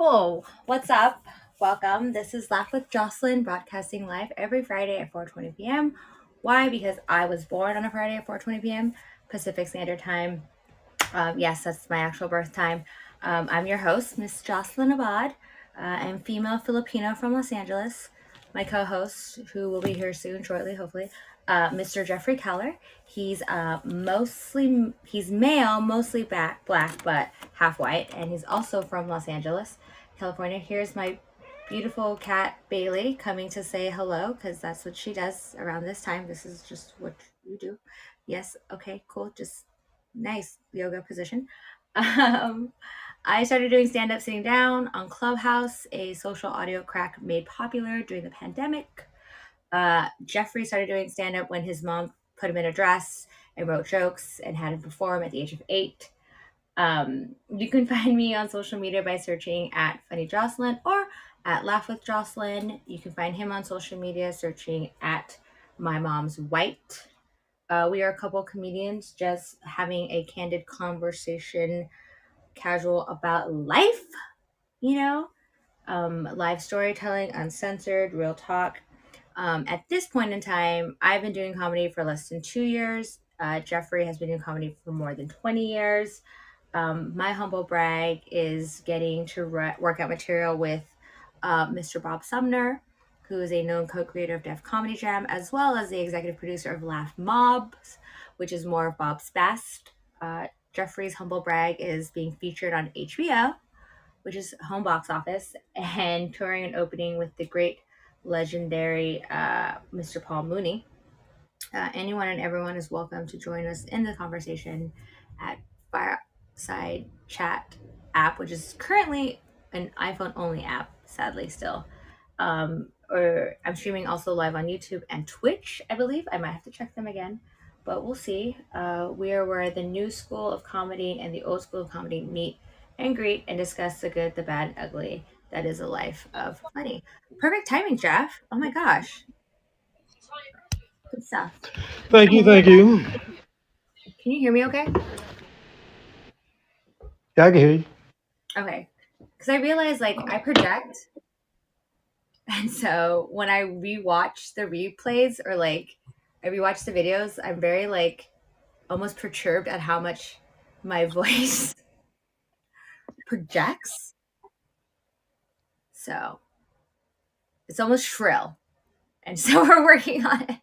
Cool. What's up? Welcome. This is Laugh with Jocelyn, broadcasting live every Friday at 4:20 p.m. Why? Because I was born on a Friday at 4:20 p.m. Pacific Standard Time. Yes, that's my actual birth time. I'm your host, Miss Jocelyn Abad. I'm female Filipino from Los Angeles. My co-host, who will be here soon, shortly, hopefully, Mr. Jeffrey Keller. He's male, mostly black, but half white, and he's also from Los Angeles, California. Here's my beautiful cat Bailey coming to say hello because that's what she does around this time. This is just what you do. Yes. Okay. Cool. Just nice yoga position. Um, I started doing stand up sitting down on Clubhouse, a social audio crack made popular during the pandemic. Jeffrey started doing stand up when his mom put him in a dress and wrote jokes and had him perform at the age of 8. You can find me on social media by searching at Funny Jocelyn or at Laugh with Jocelyn. You can find him on social media searching at My Mom's White. We are a couple comedians just having a candid conversation, casual about life, you know, live storytelling, uncensored, real talk. At this point in time, I've been doing comedy for less than 2 years. Jeffrey has been doing comedy for more than 20 years. My humble brag is getting to work out material with Mr. Bob Sumner, who is a known co-creator of Def Comedy Jam, as well as the executive producer of Laugh Mobs, which is more of Bob's best. Jeffrey's humble brag is being featured on HBO, which is home box office, and touring and opening with the great, legendary Mr. Paul Mooney. Anyone and everyone is welcome to join us in the conversation at Fireside Chat app, which is currently an iPhone only app, sadly, still. Or I'm streaming also live on YouTube and Twitch, I believe. I might have to check them again, but we'll see. We are where the new school of comedy and the old school of comedy meet and greet and discuss the good, the bad, and ugly that is a life of funny. Perfect timing, Jeff. Oh my gosh. Good stuff. Thank you, thank you. Can you hear me okay? Yeah, I can hear you. Okay. Because I realized I project. And so when I rewatch the replays or I rewatch the videos, I'm very almost perturbed at how much my voice projects. So it's almost shrill. And so we're working on it.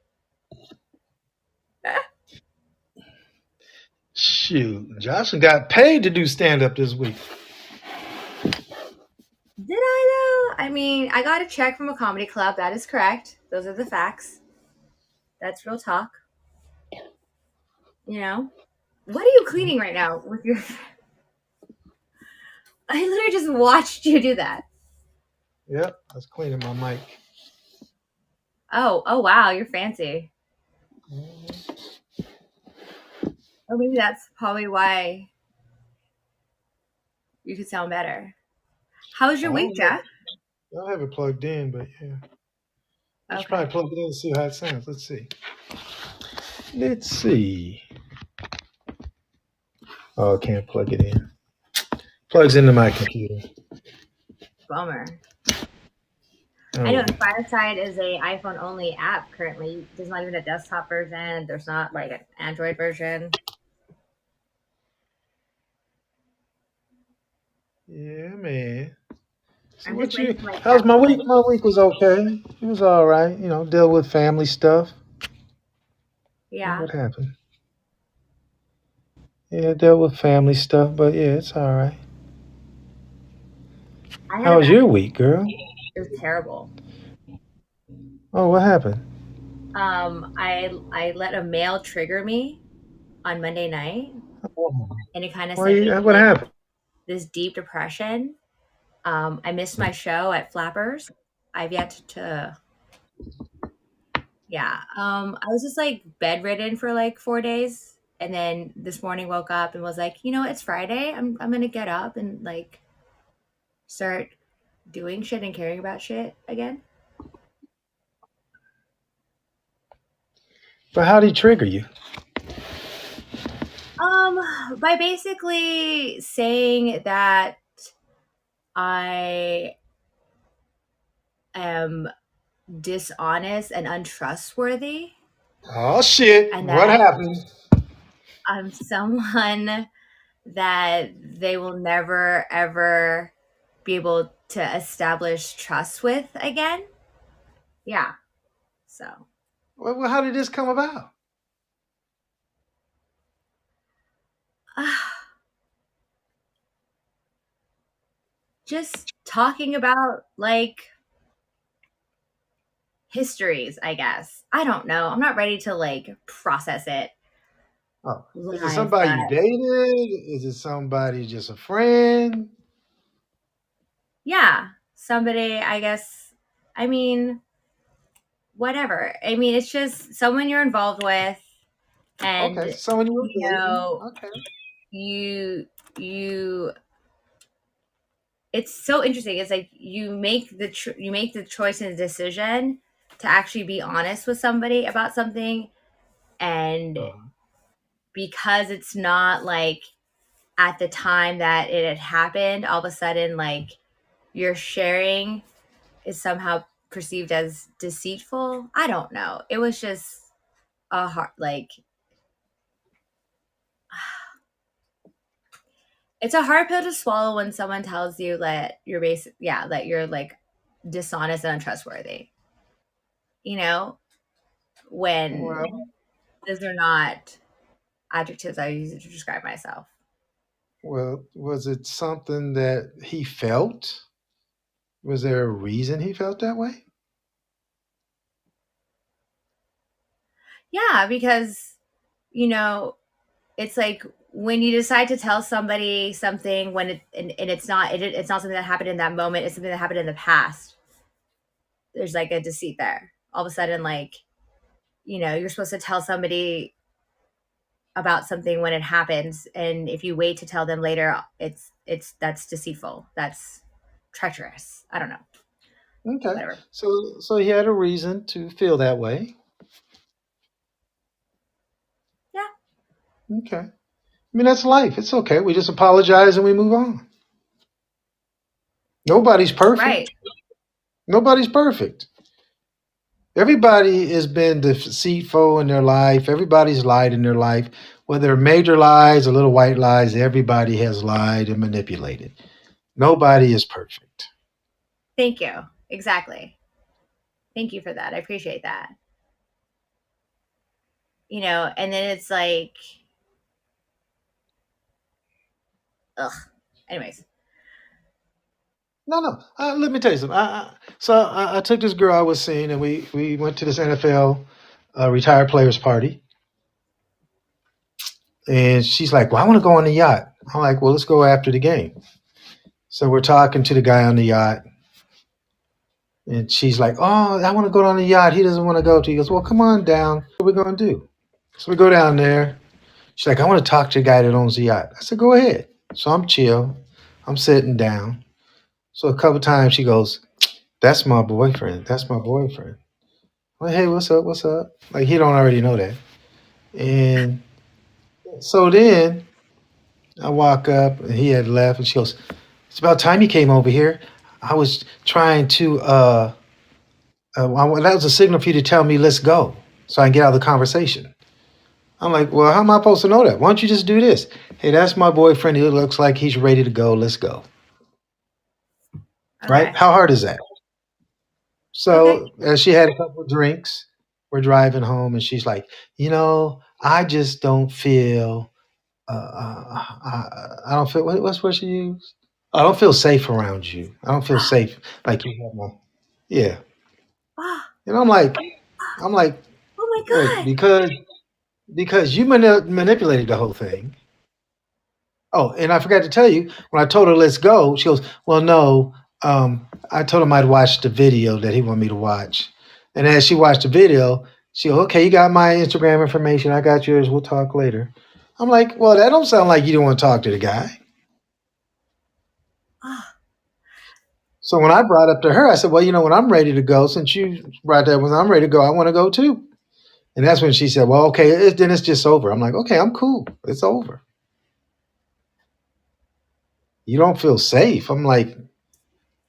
Shoot, Johnson got paid to do stand up this week. Did I though? I mean, I got a check from a comedy club. That is correct. Those are the facts. That's real talk. You know? What are you cleaning right now with your I literally just watched you do that. Yep, I was cleaning my mic. Oh wow, you're fancy. Or maybe that's probably why you could sound better. How was your week, Jeff? I don't have it plugged in, but yeah. I should Okay. probably plug it in and see how it sounds. Let's see. Let's see. Oh, I can't plug it in. Plugs into my computer. Bummer. Oh, I know Fireside is a iPhone only app currently. There's not even a desktop version. There's not an Android version. yeah, man. So I'm what just you? waiting for How's my week? My week was okay. It was all right. You know, dealt with family stuff. Yeah. What happened? Yeah, dealt with family stuff, but yeah, it's all right. I had How was your week, girl? It was terrible. Oh, what happened? I let a mail trigger me on Monday night, Oh, and it kind of what sent me what happened? this deep depression. I missed my show at Flappers. I've yet to yeah. I was just bedridden for 4 days. And then this morning woke up and was like, it's Friday. I'm gonna get up and start doing shit and caring about shit again. But how did he trigger you? By basically saying that I am dishonest and untrustworthy, Oh shit! and What that happened? I'm someone that they will never ever be able to establish trust with again. Yeah. So, How did this come about? just talking about like histories, I guess. I don't know. I'm not ready to like process it Oh, is it live, somebody but you dated? Is it somebody just a friend? yeah, somebody, I guess, I mean, whatever. I mean, it's just someone you're involved with, Okay, and so someone you were you dating. know, Okay. you you it's so interesting. It's like you make the choice and the decision to actually be honest with somebody about something, and Uh-huh. because it's not like at the time that it had happened, all of a sudden like your sharing is somehow perceived as deceitful. I don't know. It was just a hard like it's a hard pill to swallow when someone tells you that you're that you're like dishonest and untrustworthy. You know, when Well, those are not adjectives I use to describe myself. was it something that he felt? Was there a reason he felt that way? Yeah, because you know, it's like when you decide to tell somebody something when and it's not something that happened in that moment, it's something that happened in the past. There's like a deceit there. All of a sudden, like, you're supposed to tell somebody about something when it happens, and if you wait to tell them later, it's that's deceitful. That's treacherous. I don't know. Okay, Whatever. so he had a reason to feel that way. Yeah. Okay, I mean that's life. It's okay. We just apologize and we move on. Nobody's Right. perfect. Nobody's perfect. Everybody has been deceitful in their life. Everybody's lied in their life. Whether major lies or little white lies, everybody has lied and manipulated. Nobody is perfect. Thank you. Exactly. Thank you for that. I appreciate that. And then it's like, ugh. Anyways. No, no. Let me tell you something. I took this girl I was seeing, and we went to this NFL retired players party. And she's like, "Well, I want to go on the yacht." I'm like, "Well, let's go after the game." So we're talking to the guy on the yacht, and she's like, "Oh, I want to go on the yacht. He doesn't want to go to." He goes, "Well, come on down. What are we going to do?" So we go down there. She's like, "I want to talk to the guy that owns the yacht." I said, "Go ahead." So I'm chill. I'm sitting down. So a couple times she goes, "That's my boyfriend. That's my boyfriend." I'm like, "Hey, what's up? What's up?" Like he don't already know that. And so then I walk up and he had left, and she goes, "It's about time you came over here. I was trying to that was a signal for you to tell me let's go so I can get out of the conversation." I'm like, "Well, how am I supposed to know that? Why don't you just do this? Hey, that's my boyfriend. He looks like he's ready to go. Let's go." Right? Okay. How hard is that? Okay. So as she had a couple of drinks, we're driving home, and she's like, I just don't feel. I don't feel. What's what she used? I don't feel safe around you. I don't feel safe like you have my. Yeah, Oh, and I'm like, oh my wait, God. because you manipulated the whole thing. Oh, and I forgot to tell you, when I told her let's go, she goes, "Well, no, I told him I'd watch the video that he wanted me to watch." And as she watched the video, she goes, "Okay, you got my Instagram information. I got yours. We'll talk later." I'm like, "Well, that don't sound like you don't want to talk to the guy." Oh, So when I brought up to her, I said, "Well, when I'm ready to go, since you brought that when I'm ready to go, I want to go too." And that's when she said, "Well, okay, then it's just over." I'm like, "Okay, I'm cool. It's over. You don't feel safe." I'm like,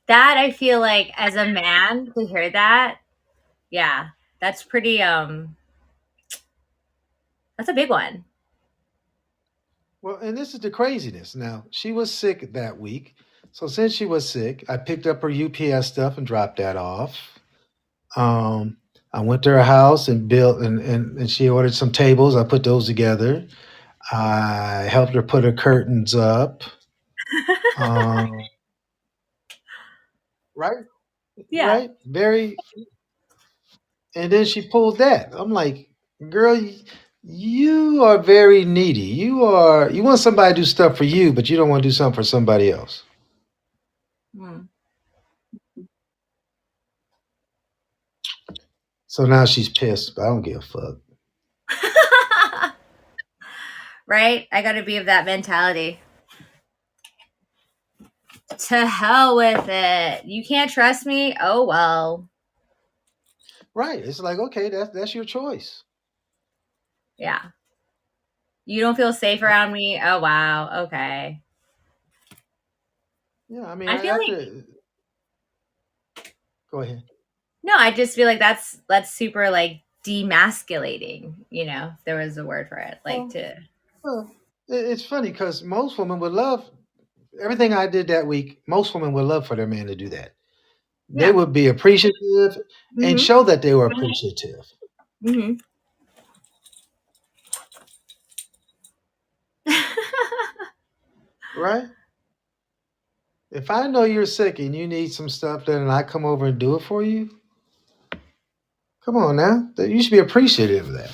That I feel like as a man to hear that, yeah, that's pretty that's a big one. Well, and this is the craziness. Now, she was sick that week. So since she was sick, I picked up her UPS stuff and dropped that off. I went to her house and built, and she ordered some tables. I put those together. I helped her put her curtains up. Um, right, Yeah. right, very. And then she pulled that. I'm like, girl, you are very needy. You want somebody to do stuff for you, but you don't want to do something for somebody else. Hmm. So now she's pissed, but I don't give a fuck. Right? I got to be of that mentality. To hell with it. You can't trust me? Oh well. Right. It's like, okay, that's your choice. Yeah. You don't feel safe around me? Oh wow. Okay. Yeah, I mean, I feel like after go ahead. no, I just feel like that's super like demasculating, if there was a word for it. Like Well, to well, it's funny because most women would love everything I did that week. Most women would love for their man to do that. They yeah. would be appreciative and Mhm. show that they were appreciative. Mhm. Right? If I know you're sick and you need some stuff done and I come over and do it for you, come on now. You should be appreciative of that.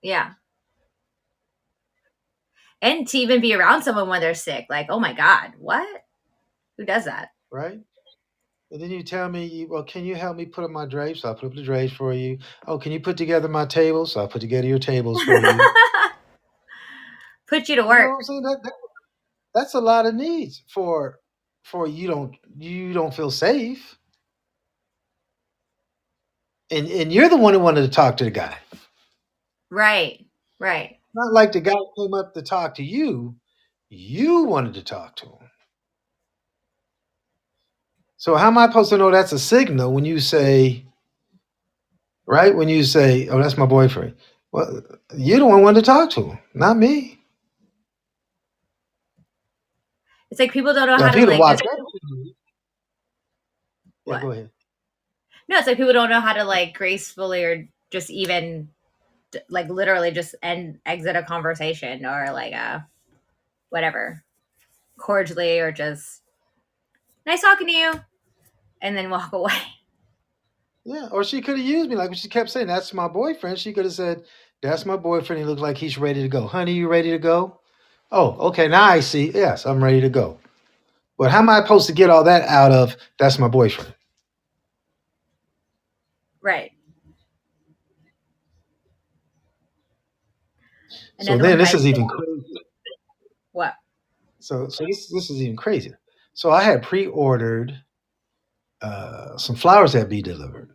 Yeah. And to even be around someone when they're sick, like, "Oh my god, what? Who does that?" Right? And then you tell me, well, can you help me put up my drapes? So I put up the drapes for you. Oh, can you put together my tables? So I put together your tables for you. Put you to You know work. what I'm saying? That's a lot of needs for you don't feel safe. And you're the one who wanted to talk to the guy. Right. Right. Not like the guy came up to talk to you. You wanted to talk to him. So how am I supposed to know that's a signal when you say, right? When you say, oh, that's my boyfriend. Well, you're the one who wanted to talk to him, not me. It's like people don't know Now, how if to he'd have like walked just up to you, yeah, what? go ahead. No, it's like people don't know how to like gracefully or just even like literally just end exit a conversation or like whatever cordially or just nice talking to you and then walk away. Yeah, or she could have used me like when she kept saying, that's my boyfriend. She could have said, that's my boyfriend. He looks like he's ready to go. Honey, you ready to go? Oh, okay. Now I see. Yes, I'm ready to go. But how am I supposed to get all that out of that's my boyfriend? Right. So Another then one this bites is the even dust. crazy. What? So this is even crazier. So I had pre-ordered some flowers that be delivered.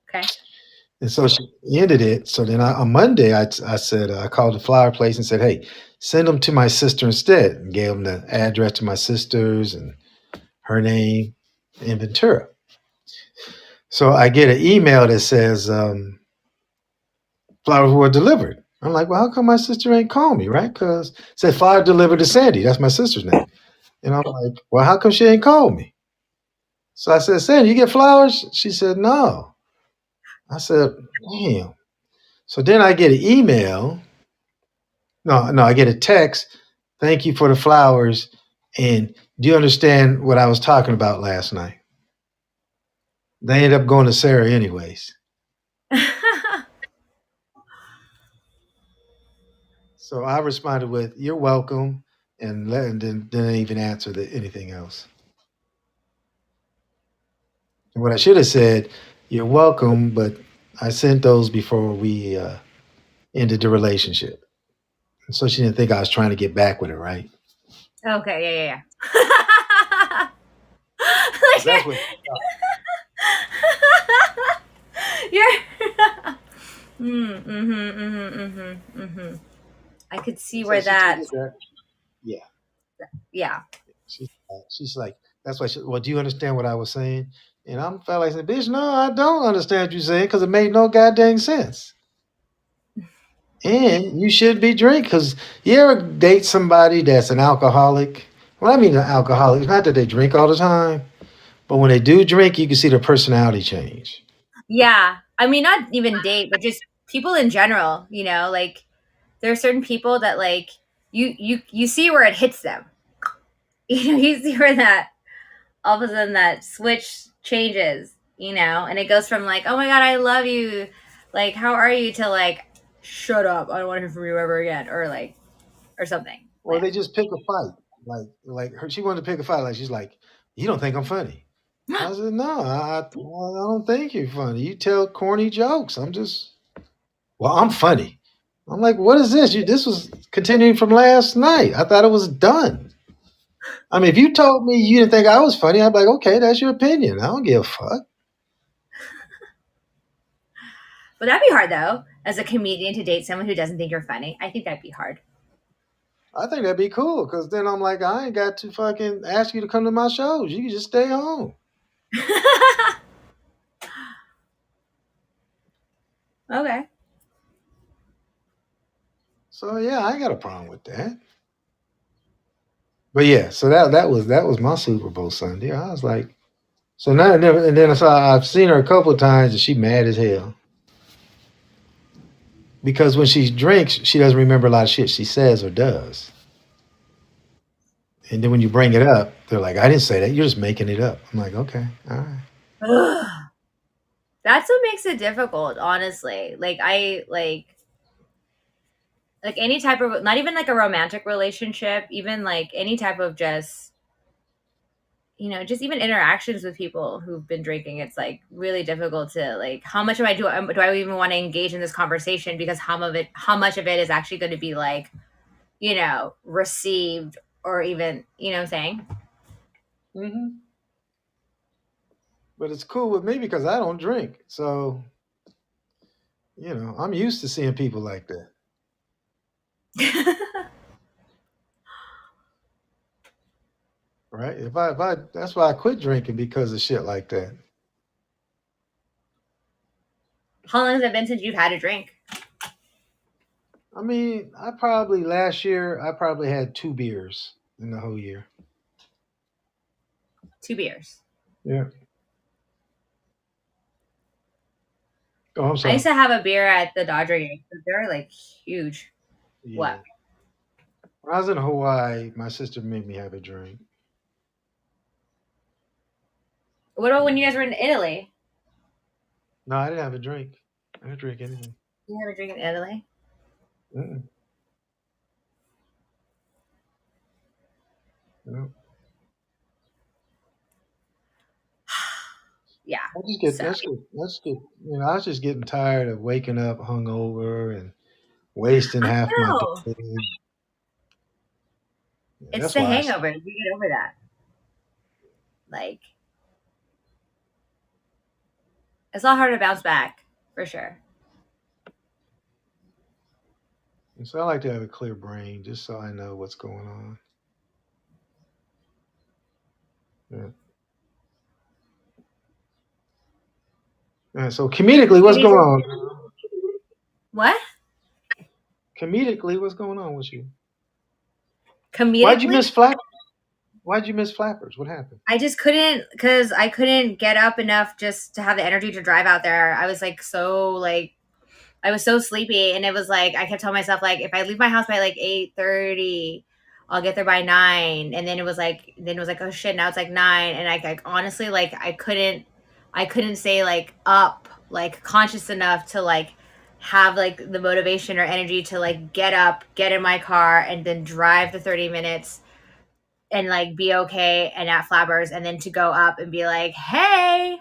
Okay. And so she ended it. So then on Monday, I said, I called the flower place and said, hey, send them to my sister instead. And gave them the address to my sister's and her name in Ventura. So I get an email that says, flowers were delivered. I'm like, well, how come my sister ain't called me, right? Because it said flower delivered to Sandy. That's my sister's name. And I'm like, well, how come she ain't called me? So I said, Sandy, you get flowers? She said, no. I said, damn. So then I get an email. No, I get a text. Thank you for the flowers. And do you understand what I was talking about last night? They ended up going to Sarah anyways. So I responded with, you're welcome. And then didn't even answer anything else. And what I should have said, you're welcome, but I sent those before we ended the relationship. And so she didn't think I was trying to get back with her, right? Okay. Yeah. Yeah. Because that's what. You're. I could see So where she took that. it back. Yeah. Yeah. She's like, that's why. Well, do you understand what I was saying? And I'm felt like, saying, bitch, no, I don't understand what you're saying because it made no goddamn sense. And you should be drinking because you ever date somebody that's an alcoholic? Well, I mean, an alcoholic. It's not that they drink all the time, but when they do drink, you can see their personality change. Yeah. I mean, not even date, but just people in general, like there are certain people that like you see where it hits them. You see where that all of a sudden that switch changes, and it goes from like, "Oh my god, I love you." Like, "How are you?" to like, "Shut up. I don't want to hear from you ever again," or like or something. Or they just pick a fight. Like her, she wanted to pick a fight. Like she's like, you don't think I'm funny? I said, no, I don't think you're funny. You tell corny jokes. I'm just, well, I'm funny. I'm like, what is this? This was continuing from last night. I thought it was done. I mean, if you told me you didn't think I was funny, I'd be like, okay, that's your opinion. I don't give a fuck. But that'd be hard though, as a comedian to date someone who doesn't think you're funny. I think that'd be hard. I think that'd be cool because then I'm like, I ain't got to fucking ask you to come to my shows. You can just stay home. Okay. So yeah, I ain't got a problem with that. But yeah, so that was my Super Bowl Sunday. I was like, so now and then I saw I've seen her a couple of times and she mad as hell because when she drinks, she doesn't remember a lot of shit she says or does. And then when you bring it up, they're like, I didn't say that. You're just making it up. I'm like, okay, all right. Ugh. That's what makes it difficult, honestly. Like I like any type of, not even like a romantic relationship, even like any type of just, just even interactions with people who've been drinking. It's like really difficult to like, how much am I do I even want to engage in this conversation, because how much of it is actually going to be like, received, or even, what I'm saying. Hmm. But it's cool with me because I don't drink. So, I'm used to seeing people like that. Right? If I that's why I quit drinking because of shit like that. How long has it been since you've had a drink? I mean, last year I probably had 2 beers in the whole year. 2 beers. Yeah. Oh, I'm I sorry. used to have a beer at the Dodger games. They're like huge. What? Yeah. When I was in Hawaii, my sister made me have a drink. What about when Yeah. you guys were in Italy? No, I didn't have a drink. I didn't drink anything. You have a drink in Italy? Mm-mm. No. Yeah. I just get So that's good. I was just getting tired of waking up hungover and wasting I half my day. know. Yeah, It's that's the why hangover. You get over that. Like, it's a lot harder to bounce back, for sure. so I like to have a clear brain just so I know what's going on. Yeah. So comedically, You what's need going to. on? What? Comedically, what's going on with you? Why'd you miss Comedically? flap? Why'd you miss flappers? What happened? I just couldn't, because I couldn't get up enough just to have the energy to drive out there. I was like so like I was so sleepy, and it was like I kept telling myself like if I leave my house by like 8:30, I'll get there by 9. And then it was like, oh shit, now it's like 9, and like honestly like I couldn't say like up like conscious enough to like have like the motivation or energy to like get up, get in my car, and then drive the 30 minutes and like be okay and at Flabbers, and then to go up and be like, hey,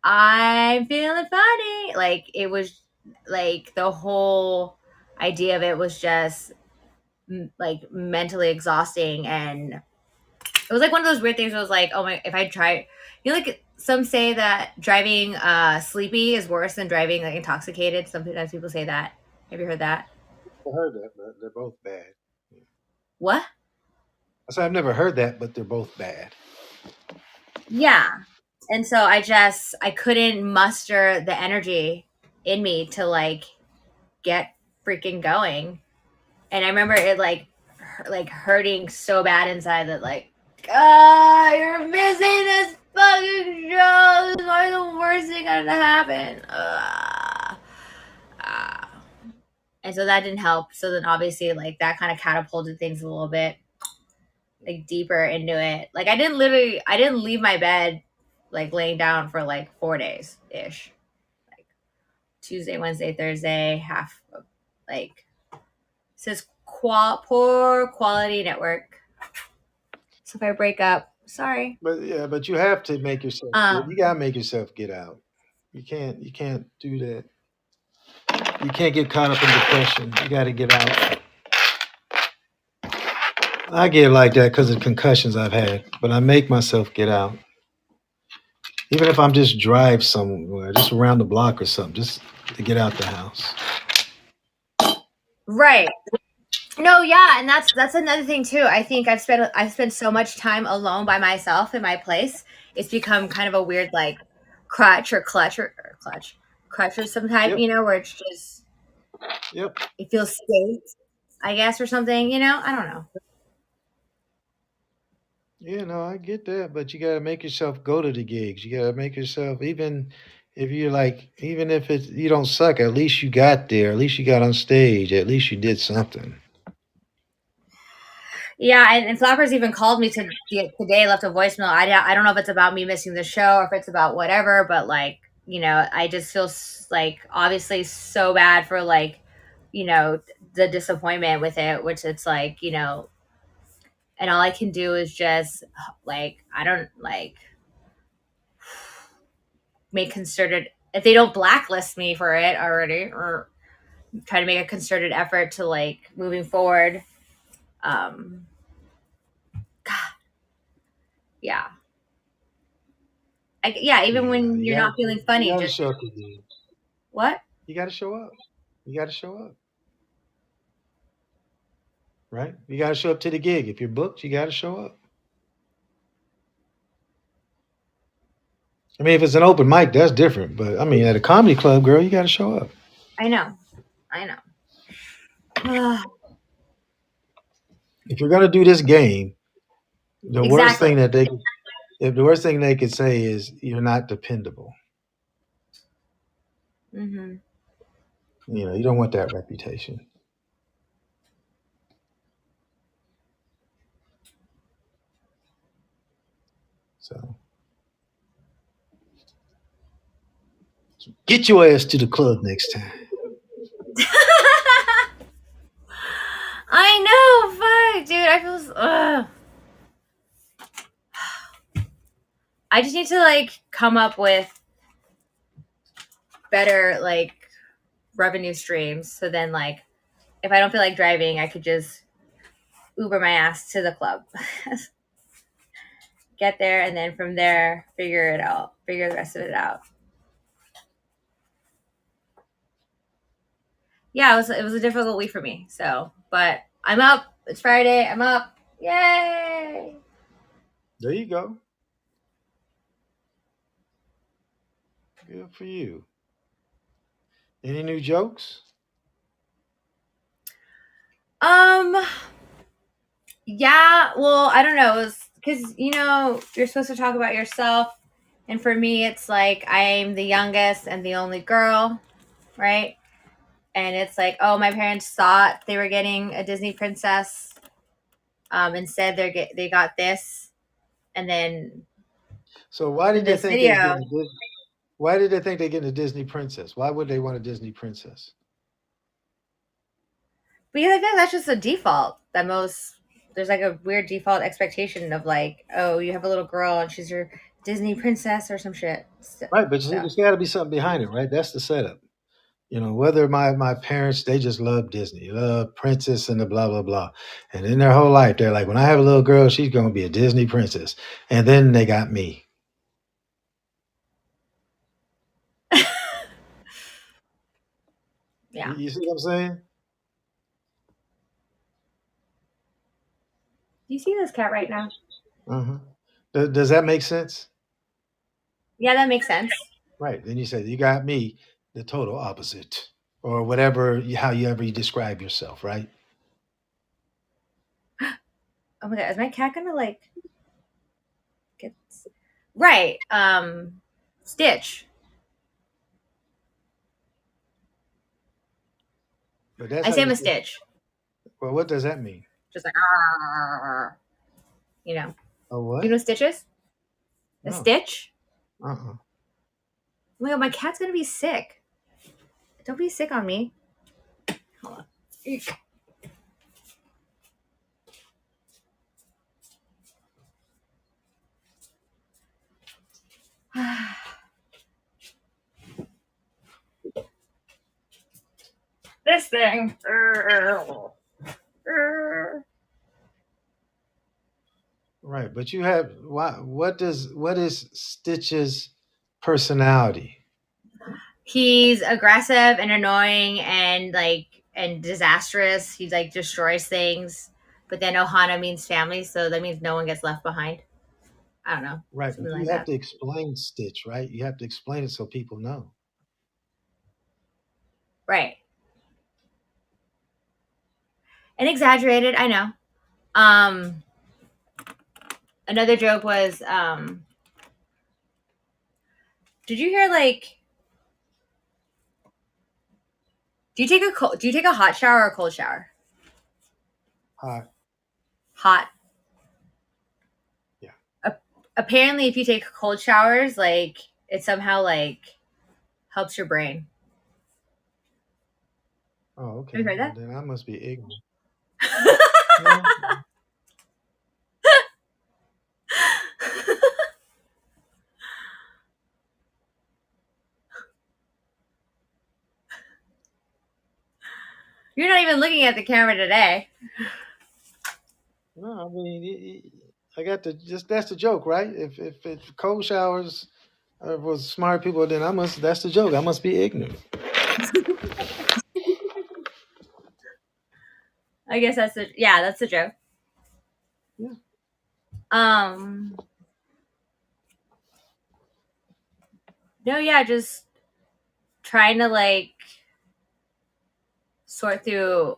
I'm feeling funny. Like it was like the whole idea of it was just like mentally exhausting, and it was like one of those weird things where it was like, oh my, if I try, like some say that driving sleepy is worse than driving like intoxicated. Sometimes people say that. Have you heard that? I heard that, but they're both bad. What? I say I've never heard that, but they're both bad. Yeah. And so I couldn't muster the energy in me to like get freaking going. And I remember it like hurting so bad inside that like, ah, you're missing this fucking show. This is probably the worst thing that to happen. Ah. And so that didn't help. So then obviously like that kind of catapulted things a little bit like deeper into it. Like I didn't leave my bed like laying down for like 4 days ish. Like Tuesday, Wednesday, Thursday, half like says poor quality network. So if I break up, sorry. But yeah, but you have to make yourself. You Um, gotta make yourself get out. You can't. You can't do that. You can't get caught up in depression. You got to get out. I get like that because of concussions I've had, but I make myself get out. Even if I'm just drive somewhere, just around the block or something, just to get out the house. right. No, yeah, and that's another thing too. I think I've spent so much time alone by myself in my place. It's become kind of a weird like crutch or some type, Yep. where it's just Yep. it feels safe, I guess, or something. I don't know. Yeah, no, I get that, but you got to make yourself go to the gigs. You got to make yourself, even if you're like, even if it's you don't suck, at least you got there. At least you got on stage. At least you did something. Yeah, and Flappers even called me today, left a voicemail. I don't know if it's about me missing the show or if it's about whatever, but like, I just feel like obviously so bad for like, you know, the disappointment with it, which it's like, and all I can do is just like, I don't like make concerted, if they don't blacklist me for it already, or try to make a concerted effort to like moving forward. Um, yeah. Yeah, even Yeah, when you're not feeling you funny, got to just show up to gigs. what? You got to show up. You got to show up, right? You got to show up to the gig. If you're booked, you got to show up. I mean, if it's an open mic, that's different. But I mean, at a comedy club, girl, you got to show up. I know. I know. If you're gonna do this game, the worst Exactly. thing that they if the worst thing they could say is you're not dependable. Hmm. You don't want that reputation. So get your ass to the club next time. I know. Fuck, dude. I feel. I just need to like come up with better like revenue streams. So then, like, if I don't feel like driving, I could just Uber my ass to the club, get there, and then from there figure it out. Figure the rest of it out. Yeah, it was a difficult week for me. So, but I'm up. It's Friday. I'm up. Yay! There you go. Good for you. Any new jokes? Um. Yeah. Well, I don't know. It was because you're supposed to talk about yourself, and for me, it's like I'm the youngest and the only girl, right? And it's like, oh, my parents thought they were getting a Disney princess. Instead, they got this, and then So why in did they this think they was video, getting a Disney? Why did they think they getting a Disney princess? Why would they want a Disney princess? because I feel like that's just a default that most there's like a weird default expectation of like, oh, you have a little girl and she's your Disney princess or some shit. Right, but So there's got to be something behind it, right? That's the setup. Whether my parents they just love Disney, love princess and the blah blah blah, and in their whole life they're like, when I have a little girl, she's gonna be a Disney princess, and then they got me. You, yeah. you see what I'm saying? Do you see this cat right now? Uh-huh. Does that make sense? Yeah, that makes sense. Right. Then you said you got me, the total opposite, or whatever, how you ever you describe yourself, right? Oh my god, is my cat gonna like get right? Stitch. But that's I how say you I'm a say. Stitch, Well, what does that mean? just like you know. A You know what? what Stitch is? A No. Stitch. Uh-uh. Oh my god, my cat's gonna be sick. Don't be sick on me. Hold on. Eek. This thing. Right. But you have why what is Stitch's personality? He's aggressive and annoying and disastrous. He like destroys things. But then Ohana means family, so that means no one gets left behind. I don't know, Right. something But like you have that. to explain Stitch, right? You have to explain it so people know. Right. And exaggerated, I know. Um, Another joke was, did you hear like, do you take a hot shower or a cold shower? Hot. Hot. Yeah. Apparently, if you take cold showers, like it somehow like helps your brain. Oh, Have you okay. heard Well that? then I must be ignorant. No. You're not even looking at the camera today. No, I mean, I got the just that's the joke, right? If cold showers was smart people, then I must. That's the joke. I must be ignorant. I guess that's the yeah, that's the joke. Yeah. Um, no, yeah, just trying to like sort through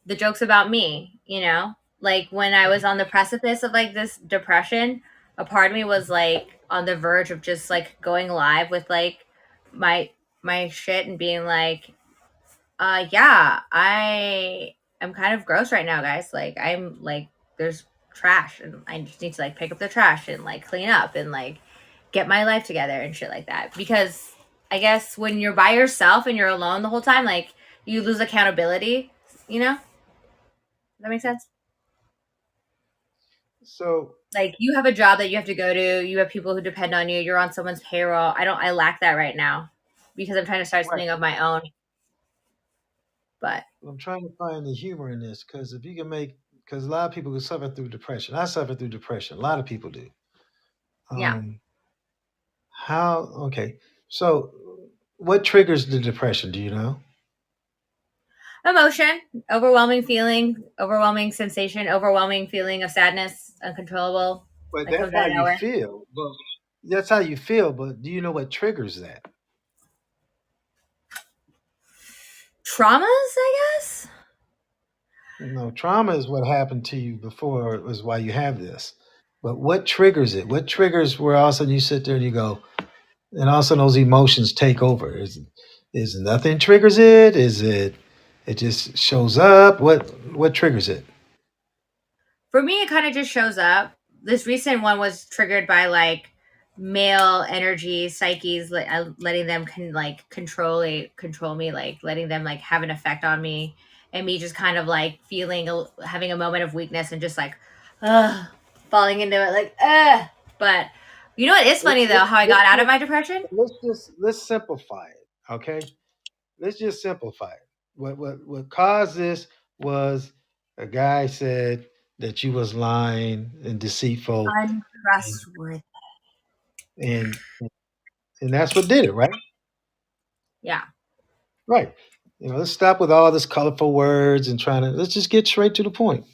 the jokes about me, you know? Like when I was on the precipice of like this depression, a part of me was like on the verge of just like going live with like my my shit and being like, yeah, I am kind of gross right now, guys. Like I'm like there's trash and I just need to like pick up the trash and like clean up and like get my life together and shit like that. Because I guess when you're by yourself and you're alone the whole time, like you lose accountability, you know? That makes sense. So Like you have a job that you have to go to, you have people who depend on you, you're on someone's payroll. I lack that right now because I'm trying to start right, something of my own. But I'm trying to find the humor in this because if you can make because a lot of people who suffer through depression, I suffer through depression. A lot of people do. yeah. Um, how? Okay, so what triggers the depression? Do you know? Emotion, overwhelming feeling, overwhelming sensation, overwhelming feeling of sadness, uncontrollable. But That that's comes how out of you nowhere. feel. But that's how you feel. But do you know what triggers that? Traumas, I guess. No, trauma is what happened to you before is why you have this. But what triggers it? What triggers where all of a sudden you sit there and you go, and all of a sudden those emotions take over? Is nothing triggers it? Is it just shows up? What triggers it? For me, it kind of just shows up. This recent one was triggered by like male energy, psyches, like letting them control me, like letting them like have an effect on me, and me just kind of like having a moment of weakness and just like, ugh, falling into it, like, ugh. But you know what is Let's funny though? let's, How I let's got out of just my depression? let's simplify it. Okay, let's just simplify it. What caused this was a guy said that you was lying and deceitful, and Untrustworthy. and, and that's what did it, right? Yeah. Right. Let's stop with all this colorful words and trying to let's just get straight to the point.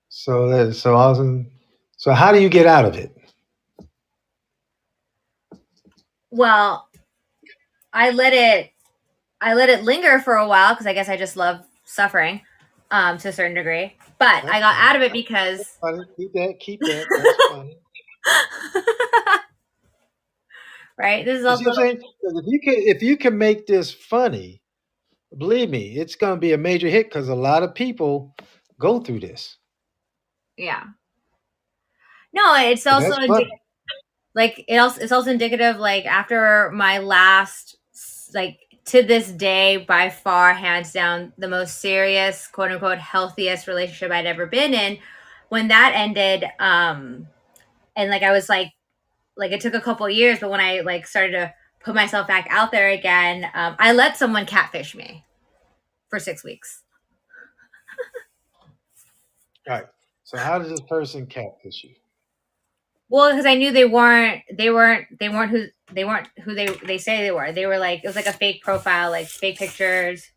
So awesome. So how do you get out of it? Well, I let it I let it linger for a while because I guess I just love suffering to a certain degree. But I That's got funny. out of it That's because funny. Keep that. Keep that. That's funny. right. This is You see also what I'm saying? 'Cause if you can make this funny, believe me, it's going to be a major hit because a lot of people go through this. yeah. No, it's But also that's funny. it's also indicative like after my last like to this day by far hands down the most serious quote unquote healthiest relationship I'd ever been in when that ended and like I was like it took a couple years but when I like started to put myself back out there again I let someone catfish me for 6 weeks. All right. So how does this person catfish you? Well, because I knew they weren't who they say they were. They were like it was like a fake profile, like fake pictures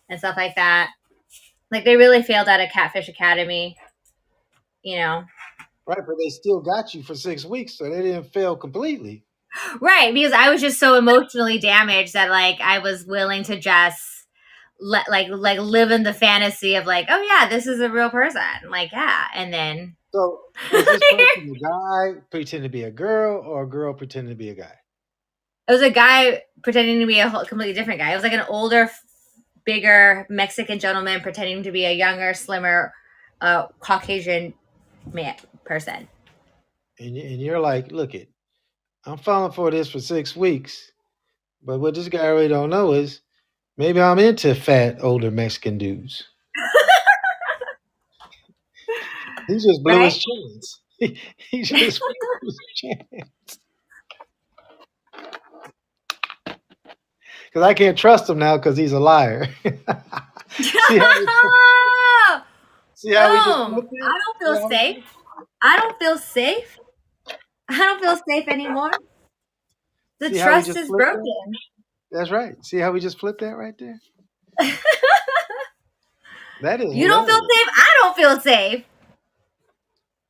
and stuff like that. Like they really failed out of Catfish Academy, you know. Right, but they still got you for 6 weeks, so they didn't fail completely. Right, because I was just so emotionally damaged that like I was willing to just let like live in the fantasy of like, oh yeah, this is a real person. Like, yeah. And then So was this person a guy pretending to be a girl or a girl pretending to be a guy? it was a guy pretending to be a whole, completely different guy. It was like an older, bigger Mexican gentleman pretending to be a younger, slimmer, Caucasian man person. And you're like, look it, I'm falling for this for 6 weeks, but what this guy really don't know is maybe I'm into fat older Mexican dudes. He just blew Right? his chance. He just blew his chance because I can't trust him now because he's a liar. see how we, see how we just Boom. flipped it? I don't See feel how safe. we, I don't feel safe. I don't feel safe anymore. The see how we trust just is flipped that? broken. That's right. See how we just flipped that right there? That is You don't feel hilarious. safe. I don't feel safe.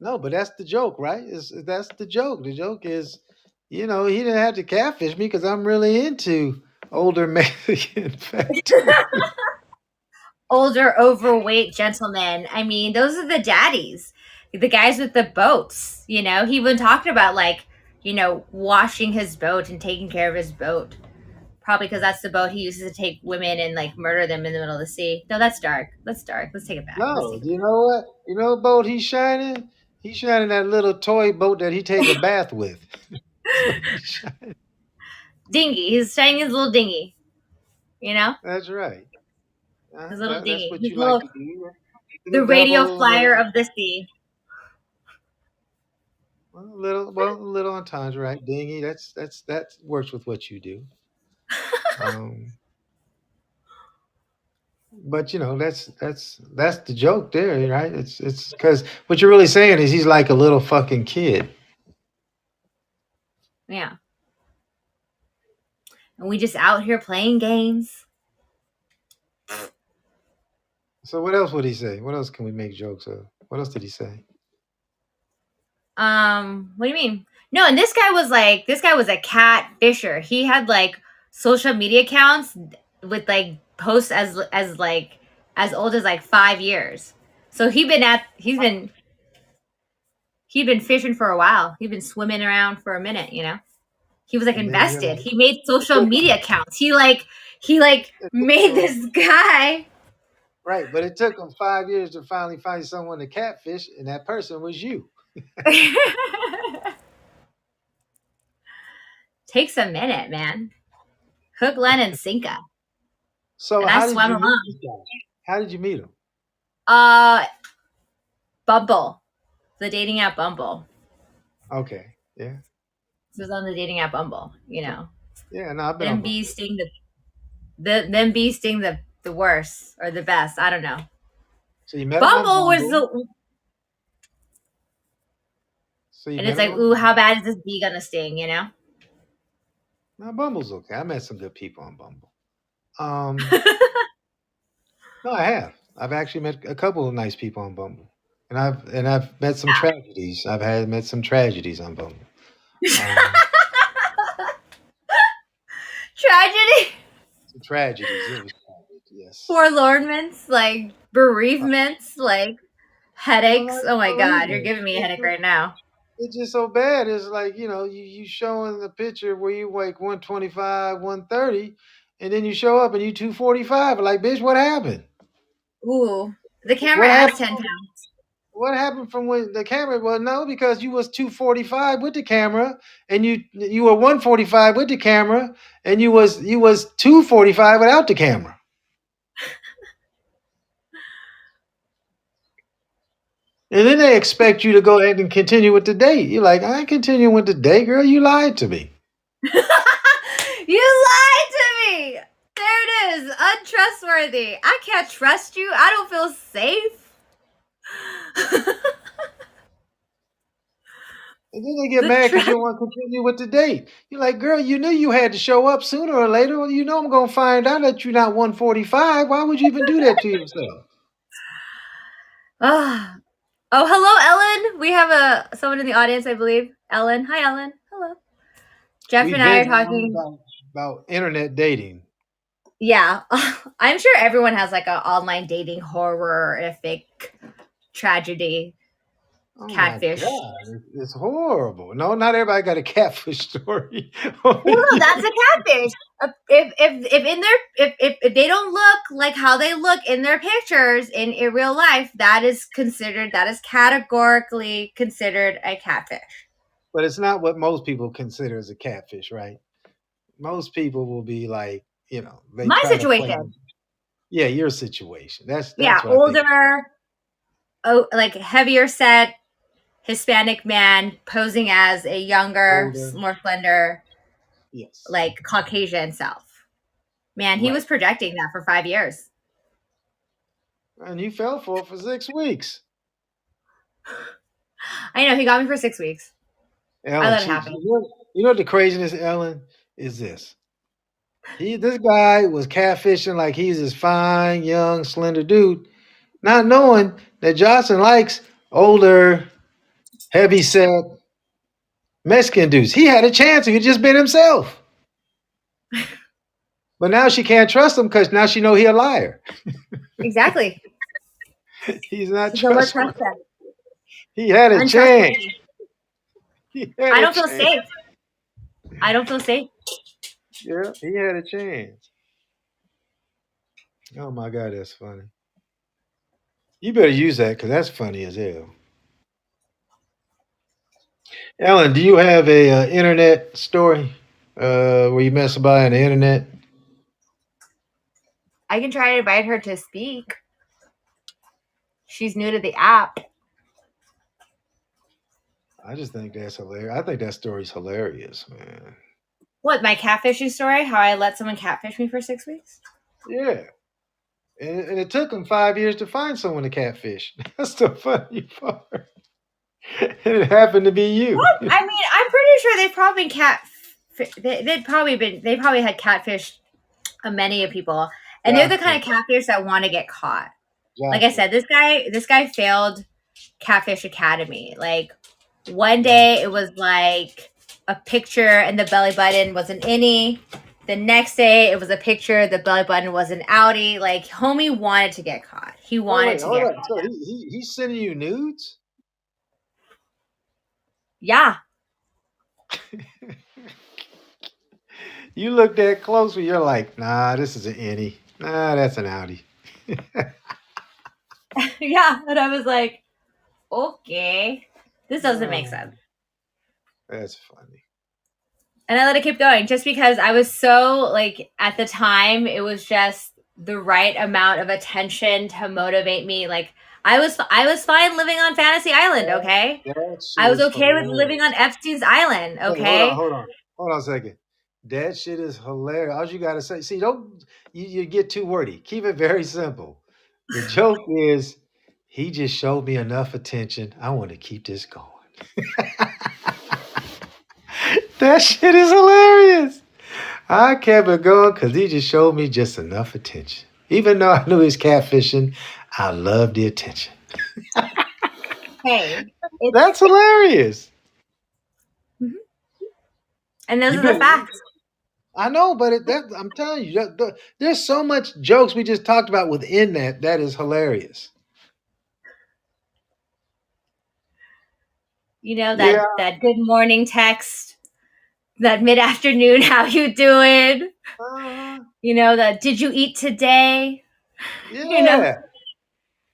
No, but that's the joke, right? That's the joke. The joke is, he didn't have to catfish me because I'm really into older Mexican fat dude. Older, overweight gentlemen. I mean, those are the daddies, the guys with the boats. You know, he even talked about like, washing his boat and taking care of his boat. Probably because that's the boat he uses to take women and like murder them in the middle of the sea. No, that's dark. That's dark. Let's take it back. Let's No, take it you know what? You know what boat he's shining? He's shining that little toy boat that he take a bath with. So back. he's shining. Dinghy. He's shining his little dinghy. You know, That's right. his little That's dinghy. what His you like little to do. the Little radio devil, flyer of the sea. little entendre, right? Dingy. That works with what you do. Um, but that's the joke there, right? It's because what you're really saying is he's like a little fucking kid. Yeah, and we just out here playing games. So what else would he say? What else can we make jokes of? What else did he say? What do you mean? No, and this guy was a cat fisher. He had like social media accounts with like posts as like as old as like 5 years. So he'd been fishing for a while. He'd been swimming around for a minute, you know. He was like And then you're invested. like, He made it social took media him, accounts. He it took made him this guy. right, but it took him 5 years to finally find someone to catfish, and that person was you. Takes a minute, man. Hook, line, and sinker. So And I how did swam you meet along. this guy? How did you meet him? Uh Bumble. The dating app Bumble. Okay, yeah, This was on the dating app Bumble, you know. yeah. No, I've been on Them Bumble. bees sting them bees sting the worst or the best. I don't know. So you met him on Bumble was Bumble. the So you and met it's him like, on ooh, how Bumble. bad is this bee gonna sting, you know? Now Bumble's okay. I met some good people on Bumble. Um, no, I have. I've actually met a couple of nice people on Bumble, and I've met some tragedies. I've had met some tragedies on Bumble. Um, Tragedy, some tragedies. It was tragic, yes. forlornments, like bereavements, like Well, headaches. like Oh my god, you're bereavement. giving me a headache right now. It's just so bad. It's like you showing the picture where you like 125, 130, and then you show up and you 245. Like, bitch, what happened? Ooh, the camera What adds happened? 10 pounds. What happened from when the camera? Well, no, because you was 245 with the camera, and you were 145 with the camera, and you was 245 without the camera. And then they expect you to go ahead and continue with the date. You're like, I ain't continuing with the date, girl. You lied to me. You lied to me. There it is, untrustworthy. I can't trust you. I don't feel safe. And then they get the mad because you trust. don't want to continue with the date. You're like, girl, you knew you had to show up sooner or later. Well, you know I'm going to find out that you're not 145. Why would you even do that to yourself? Oh, oh, hello, Ellen. We have someone in the audience, I believe. Ellen. Hi, Ellen. Hello. Jeff We and I are vent on talking. about internet dating. Yeah, I'm sure everyone has like an online dating horrific tragedy, Oh my catfish. God, it's horrible. No, not everybody got a catfish story. Well, no, that's a catfish. If in their if they don't look like how they look in their pictures in real life, that is categorically considered a catfish. But it's not what most people consider as a catfish, right? Most people will be like, they My try to play. situation, Yeah, your situation. That's yeah, what I think. older, oh, like heavier set Hispanic man posing as a younger, Older. more slender, Yes. like Caucasian self. Man, he was Right. projecting that for 5 years. And you fell for it for 6 weeks. I know he got me for 6 weeks. I Ellen, let it happen. you know what the craziness, Ellen, is this. This guy was catfishing like he's this fine, young, slender dude, not knowing that Johnson likes older, heavy set Mexican dudes. He had a chance if he'd just been himself. But now she can't trust him because now she know he a liar. Exactly. He's not No more trust trustworthy. him. He had a chance. Untrustworthy. He had I a don't feel chance. safe. I don't feel safe. Yeah, he had a chance. Oh my God, that's funny. You better use that because that's funny as hell. Alan, do you have a internet story where you met somebody on the internet? I can try to invite her to speak. She's new to the app. I just think that's hilarious. I think that story's hilarious, man. What, my catfishing story? How I let someone catfish me for 6 weeks? Yeah, and it took him 5 years to find someone to catfish. That's the funny part. And it happened to be you. What? I mean, I'm pretty sure they've probably been they probably had catfished many of people, and they're the kind Joshua, of catfish that want to get caught. Like I Joshua, said, this guy failed Catfish Academy. Like one day Joshua. it was like a picture and the belly button was an innie. The next day it was a picture, the belly button was an outie. Like homie wanted to get caught. He wanted Wait, to hold get on. caught. So he's sending you nudes? Yeah. You look that closely, you're like, nah, this is an innie. Nah, that's an outie. Yeah. And I was like, okay. This doesn't make Oh, sense. that's funny. And I let it keep going just because I was so like at the time it was just the right amount of attention to motivate me. Like I was fine living on Fantasy Island, That, okay? that I shit was is okay with living hilarious. on Epstein's Island, Wait, hold on, okay? hold on. Hold on a second. That shit is hilarious. All you gotta say, see, don't you get too wordy. Keep it very simple. The joke is he just showed me enough attention. I want to keep this going. That shit is hilarious. I kept it going because he just showed me just enough attention. Even though I knew he was catfishing, I loved the attention. Hey, it's That's hilarious. Mhm. And those You are the been facts. I know, but I'm telling you, there's so much jokes we just talked about within that is hilarious. You know Yeah, that good morning text, that mid afternoon, how you doing? uh, You know that did you eat today? You know. yeah.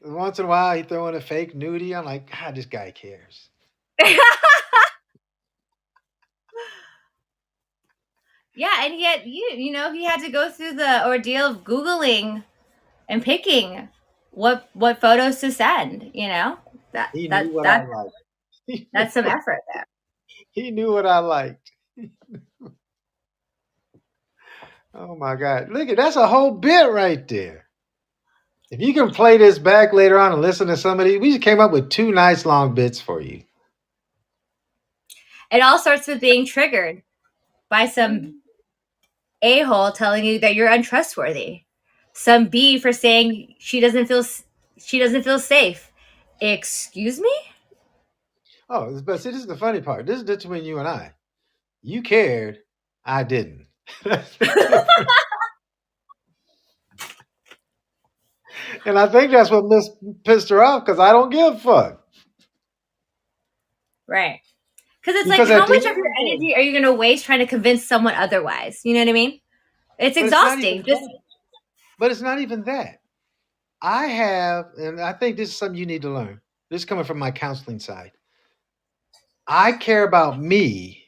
Once in a while, he throw in a fake nudie. I'm like, God, this guy cares. Yeah, and yet you know he had to go through the ordeal of googling and picking what photos to send. You know that He knew that what I that liked. He knew that's some effort there. he knew what I liked. Oh my God, look at that's a whole bit right there. If you can play this back later on and listen to somebody, we just came up with two nice long bits for you. It all starts with being triggered by some a hole telling you that you're untrustworthy, some B for saying she doesn't feel safe. Excuse me? Oh, but see, this is the funny part. This is between you and I. You cared, I didn't. That's the difference. And I think that's what pissed her off because I don't give a fuck. Right. Because it's like, Because at how the much end of of your the day, energy are you going to waste trying to convince someone otherwise? You know what I mean? It's but it's not even exhausting. Just that. But it's not even that. I have, and I think this is something you need to learn. This is coming from my counseling side. I care about me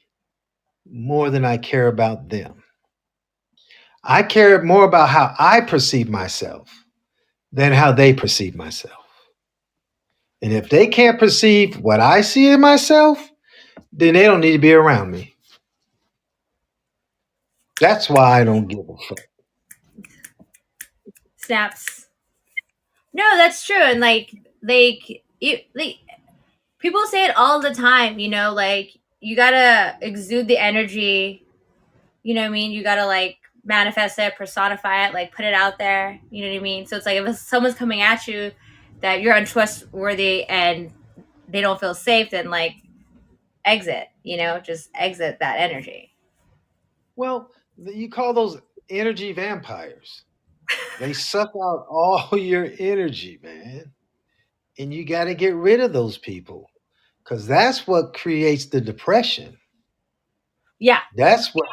more than I care about them. I care more about how I perceive myself than how they perceive myself. And if they can't perceive what I see in myself, then they don't need to be around me. That's why I don't give a fuck. snaps. No, that's true. And like people say it all the time, like you gotta exude the energy, you know what I mean? You gotta like manifest it, personify it, like put it out there, you know what I mean? So it's like if someone's coming at you that you're untrustworthy and they don't feel safe, then like exit, just exit that energy. Well, you call those energy vampires. They suck out all your energy, man. And you got to get rid of those people because that's what creates the depression. Yeah, That's what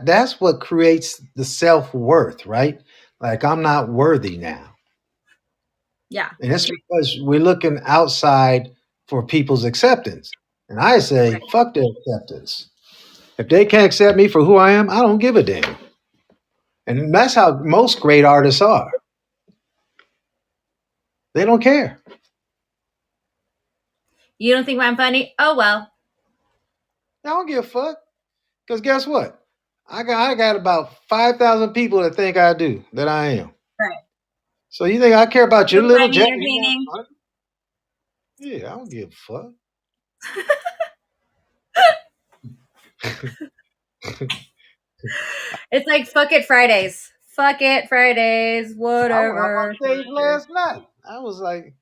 that's what creates the self-worth, right? Like I'm not worthy now. yeah, And it's because we're looking outside for people's acceptance. And I say, right. fuck their acceptance. If they can't accept me for who I am, I don't give a damn. And that's how most great artists are. They don't care. You don't think I'm funny? Oh well. I don't give a fuck. Because guess what? I got about 5,000 people that think I do, that I am. Right. So you think I care about You your don't little find me jet? You not entertaining? funny? Yeah, I don't give a fuck. It's like fuck it Fridays. Fuck it Fridays. I'm Whatever. on stage last night. I was like,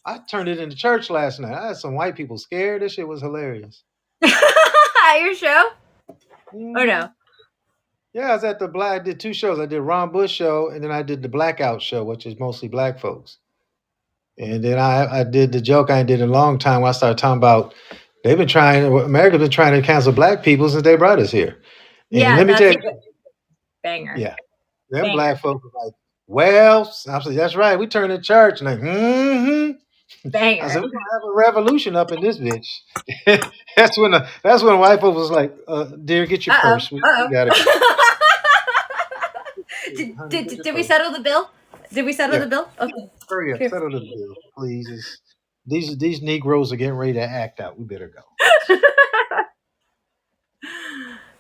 I turned it into church last night. I had some white people scared. This shit was hilarious. At your show? Oh Hmm. no. Yeah, I was at the black. I did two shows. I did Ron Bush show, and then I did the Blackout show, which is mostly black folks. And then I did the joke I did in a long time. Where I started talking about America's been trying to cancel black people since they brought us here. And Yeah, let me tell that's you, a good banger. yeah, them Banger. black folks are like, well, I said, that's right. We turned to church, and like, I said, Banger. we're gonna have a revolution up in this bitch. That's when the white folks was like, dear, get your Uh oh. purse. We Uh gotta go. oh. Honey, get your Did we purse. settle the bill? Did we settle Yeah, the bill? Okay. hurry up, Phew. settle the bill, please. These Negroes are getting ready to act out. We better go.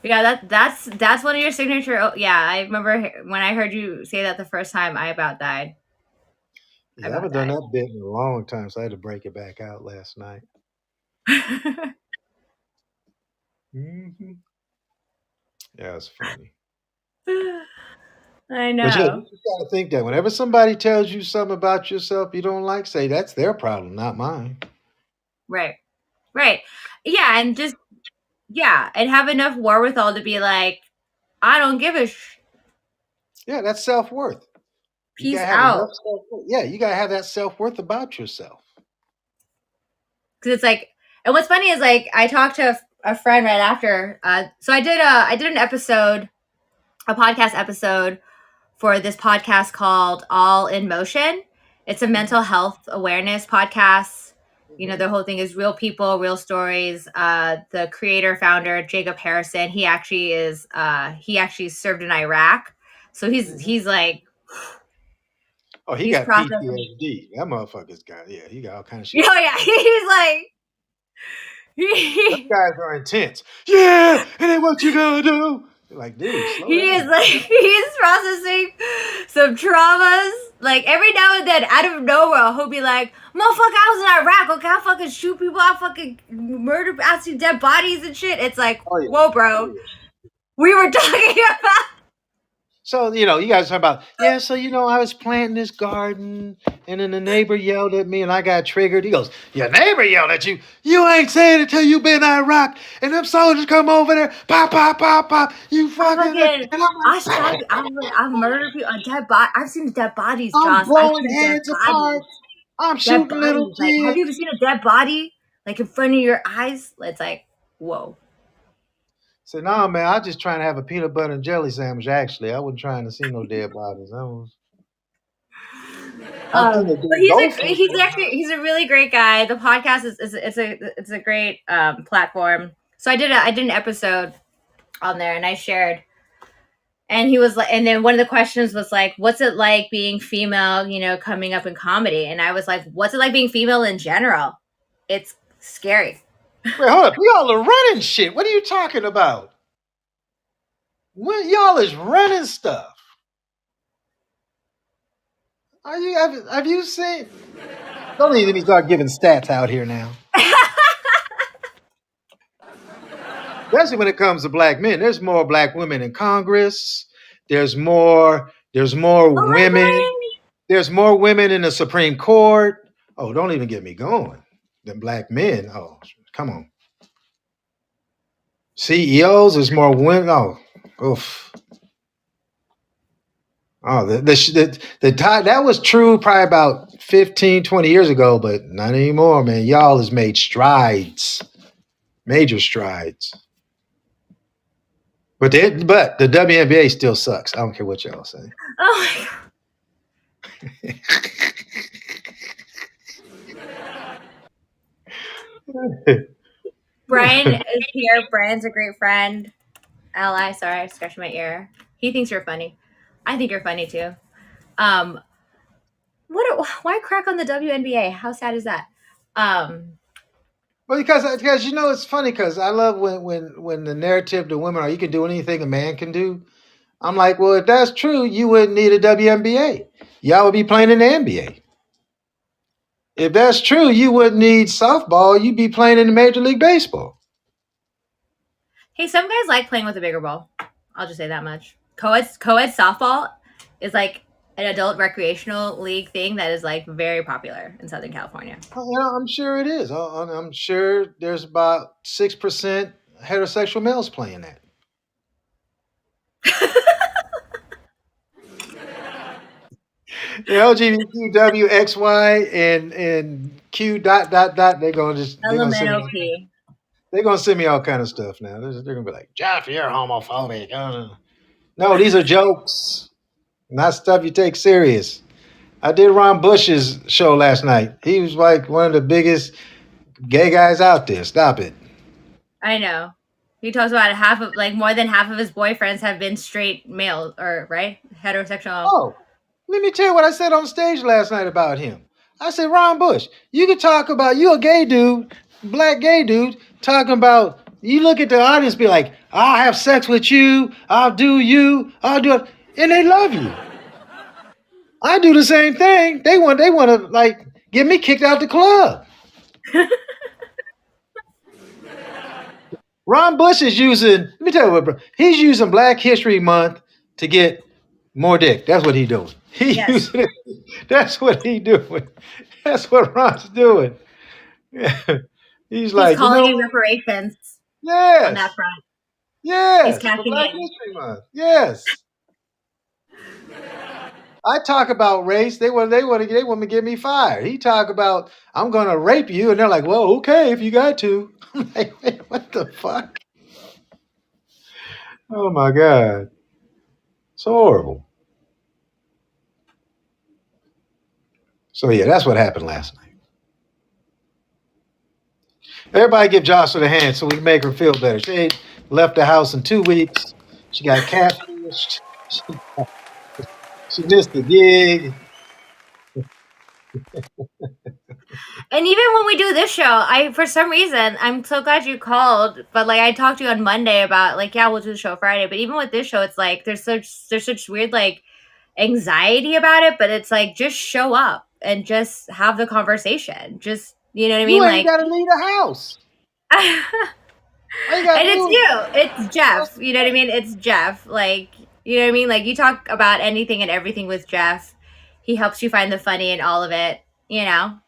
Yeah, that's one of your signature. Oh, yeah, I remember when I heard you say that the first time. I about died. I Yeah, I about haven't done died. that bit in a long time, so I had to break it back out last night. Hmm. Yeah, it's funny. I But yeah, know. you just gotta think that whenever somebody tells you something about yourself you don't like, say that's their problem, not mine. Right. Right. Yeah, and just yeah, and have enough wherewithal to be like, I don't give a Yeah, that's self worth. You peace gotta have enough out. self worth. Yeah, you gotta have that self worth about yourself. Because it's like, and what's funny is like I talked to a friend right after. So I did an episode, a podcast episode for this podcast called All in Motion. It's a Hmm. mental health awareness podcast. You know, Hmm. the whole thing is real people, real stories. The creator, founder, Jacob Harrison, he actually served in Iraq. So Hmm. he's like, Oh, he he's got processing. PTSD. That motherfucker's got, yeah, he got all kind of You shit know, going yeah, on. he's like, Those he, guys are intense. Yeah, and then what you gonna do? You're like, dude, slow he is down. like he's processing some traumas. Like every now and then, out of nowhere, he'll be like, "Motherfucker, I was in Iraq. Okay, I fucking shoot people. I fucking murder. I see dead bodies and shit." It's like, Oh yeah. whoa, Oh bro. yeah. We were talking about. So, you guys talk about, yeah, so, I was planting this garden and then the neighbor yelled at me and I got triggered. He goes, your neighbor yelled at you? You ain't saying it till you been in Iraq and them soldiers come over there, pop, pop, pop, pop, you I fucking, and fucking. I'm I like, shot. I've murdered people. A dead body. I've seen dead bodies, I'm Joss. I've blowing seen dead heads apart. bodies. I'm Dead shooting little bodies. Like, have you ever kids. seen a dead body like in front of your eyes? It's like, whoa. So, no, man, I was just trying to have a peanut butter and jelly sandwich, actually. I wasn't trying to see no dead bodies. I was thinking But of ghosts. he's a really great guy. The podcast is it's a great platform. So I did an episode on there and I shared, and he was like, and then one of the questions was like, what's it like being female, you know, coming up in comedy? And I was like, what's it like being female in general? It's scary. Wait, hold up. Y'all are running shit. What are you talking about? What y'all is running stuff? Have you seen? Don't even let me start giving stats out here now. Especially when it comes to black men. There's more black women in Congress. There's more Oh my women. god. There's more women in the Supreme Court. Oh, don't even get me going. Than black men. Oh, come on. CEOs, there's more women. Oh, oof. Oh, that was true probably about 15, 20 years ago, but not anymore, man. Y'all has made strides, major strides. But the WNBA still sucks. I don't care what y'all say. Oh my god. Brian is here. Brian's a great friend. Ally, sorry, I scratched my ear. He thinks you're funny. I think you're funny too. Um, why crack on the WNBA? How sad is that? Um, Well, because it's funny because I love when the narrative to women are you can do anything a man can do. I'm like, well, if that's true, you wouldn't need a WNBA. Y'all would be playing in the NBA. If that's true, you wouldn't need softball. You'd be playing in the Major League Baseball. hey, some guys like playing with a bigger ball. I'll just say that much. Co-ed softball is like an adult recreational league thing that is like very popular in Southern California. I'm sure it is. I'm sure there's about 6% heterosexual males playing that. The LGBTQWXY and Q dot dot dot. Elemental P. they're gonna send me all kind of stuff now. They're gonna be like, Jeff, you're homophobic. No, these are jokes, not stuff you take serious. I did Ron Bush's show last night. He was like one of the biggest gay guys out there. Stop it. I know. He talks about half of like more than half of his boyfriends have been straight male or right heterosexual. Oh, let me tell you what I said on stage last night about him. I said, Ron Bush, you can talk about you a gay dude, black gay dude, talking about you look at the audience, be like, I'll have sex with you, I'll do you, I'll do it, and they love you. I do the same thing. They want to like get me kicked out the club. Ron Bush is using, let me tell you what, bro, he's using Black History Month to get more dick. That's what he doing. He Yes. using it. That's what he doing. That's what Ron's doing. He's He's like, you calling know in what? reparations on that Yes, front. He's yes, for cashing Black in. History Month. Yes. I talk about race. They want to get me fired. He talk about I'm gonna rape you, and they're like, well, okay, if you got to. I'm like, wait, what the fuck? Oh my god, it's horrible. So yeah, that's what happened last night. Everybody give Jocelyn a hand so we can make her feel better. She ain't left the house in 2 weeks. She got catfished. She, she missed the gig. And even when we do this show, I for some reason I'm so glad you called. But like I talked to you on Monday about like yeah we'll do the show Friday. But even with this show, it's like there's such weird like anxiety about it. But it's like just show up and just have the conversation. Just you know what I You mean? ain't Like got to leave the house. and All you got to it's do is you. It's Jeff. You know what I mean? It's Jeff. Like you know what I mean? Like you talk about anything and everything with Jeff. He helps you find the funny in all of it. You know.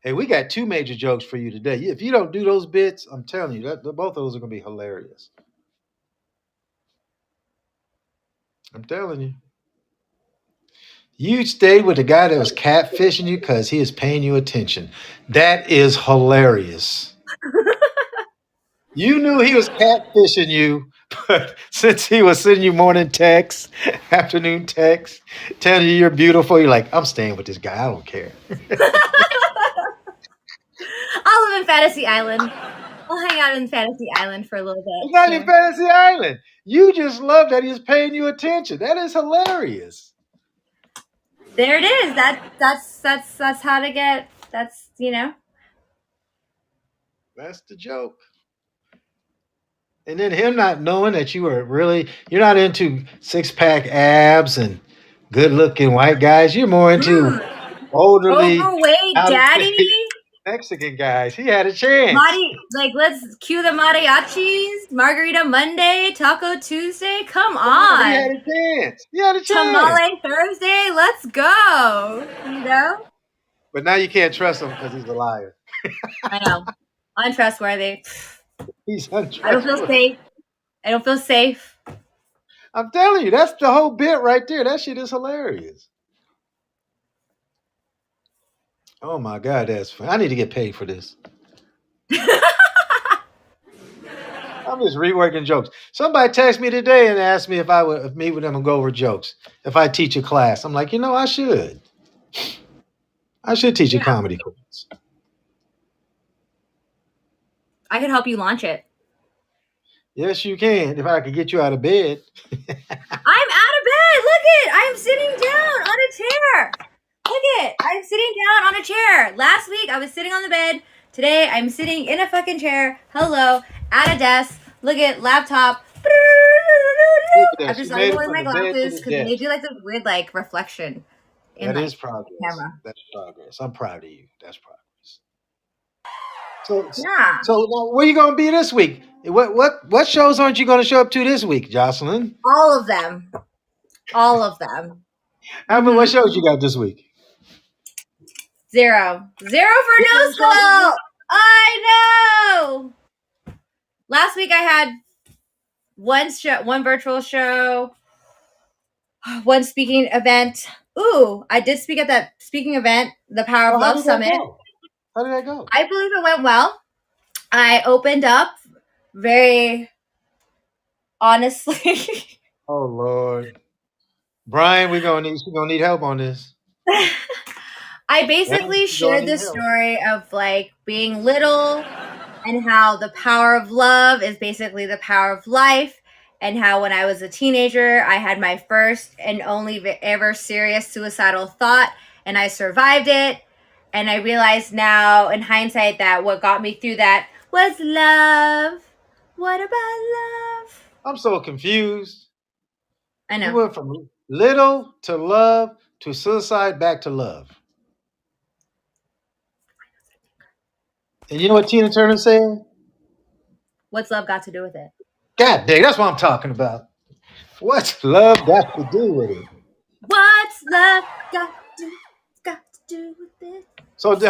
hey, we got two major jokes for you today. If you don't do those bits, I'm telling you, both of those are going to be hilarious. I'm telling you. You stayed with the guy that was catfishing you because he is paying you attention. That is hilarious. You knew he was catfishing you, but since he was sending you morning texts, afternoon texts, telling you you're beautiful, you're like, I'm staying with this guy. I don't care. I'll live in Fantasy Island. I'll hang out in Fantasy Island for a little It's bit not even here. Fantasy Island. You just love that he's paying you attention. That is hilarious. There it is. That's how to get. That's you know. That's the joke. And then him not knowing that you are really, you're not into six pack abs and good looking white guys. You're more into Mm, elderly, overweight out of daddy. shape Mexican guys. He had a chance. Like let's cue the mariachis. Margarita Monday, Taco Tuesday. Come Come on, he on. had a chance. He had a chance. Tamale Thursday. Let's go. You know. But now you can't trust him because he's a liar. I know. Untrustworthy. He's I don't feel untrustworthy. safe. I don't feel safe. I'm telling you, that's the whole bit right there. That shit is hilarious. Oh my God, that's fun. I need to get paid for this. I'm just reworking jokes. Somebody texted me today and asked me if I would meet with them and go over jokes. If I teach a class, I'm like, I should. I should teach a Yeah. comedy class. I could help you launch it. Yes, you can. If I could get you out of bed. I'm out of bed. Look it. I'm sitting down on a chair. Look it. I'm sitting down on a chair. Last week I was sitting on the bed. Today I'm sitting in a fucking chair. Hello. At a desk. Look at laptop. Look at I'm that. She just not even made it wearing from my the bed to glasses the because they desk. do like this weird like reflection in That is like progress. camera. That's progress. I'm proud of you. That's progress. So, Yeah. so now where you gonna be this week? What shows aren't you gonna show up to this week, Jocelyn? All of them. All of them. How about what Mm-hmm. shows you got this week? Zero. Zero for You no got a show this week? scope. I know. Last week I had one show, one virtual show, one speaking event. Ooh, I did speak at that speaking event, the Power of Oh, how Love did that Summit. go? How did that go? I believe it went well. I opened up very honestly. Oh Lord, Brian, we're gonna need help on this. I Yeah, basically we're gonna shared need the help. story of like being little and how the power of love is basically the power of life. And how when I was a teenager, I had my first and only ever serious suicidal thought, and I survived it. And I realized now, in hindsight, that what got me through that was love. What about love? I'm so confused. I You know. went from little to love to suicide back to love. And you know what Tina Turner said? What's love got to do with it? God dang, that's what I'm talking about. What's love got to do with it? What's love got to do with it?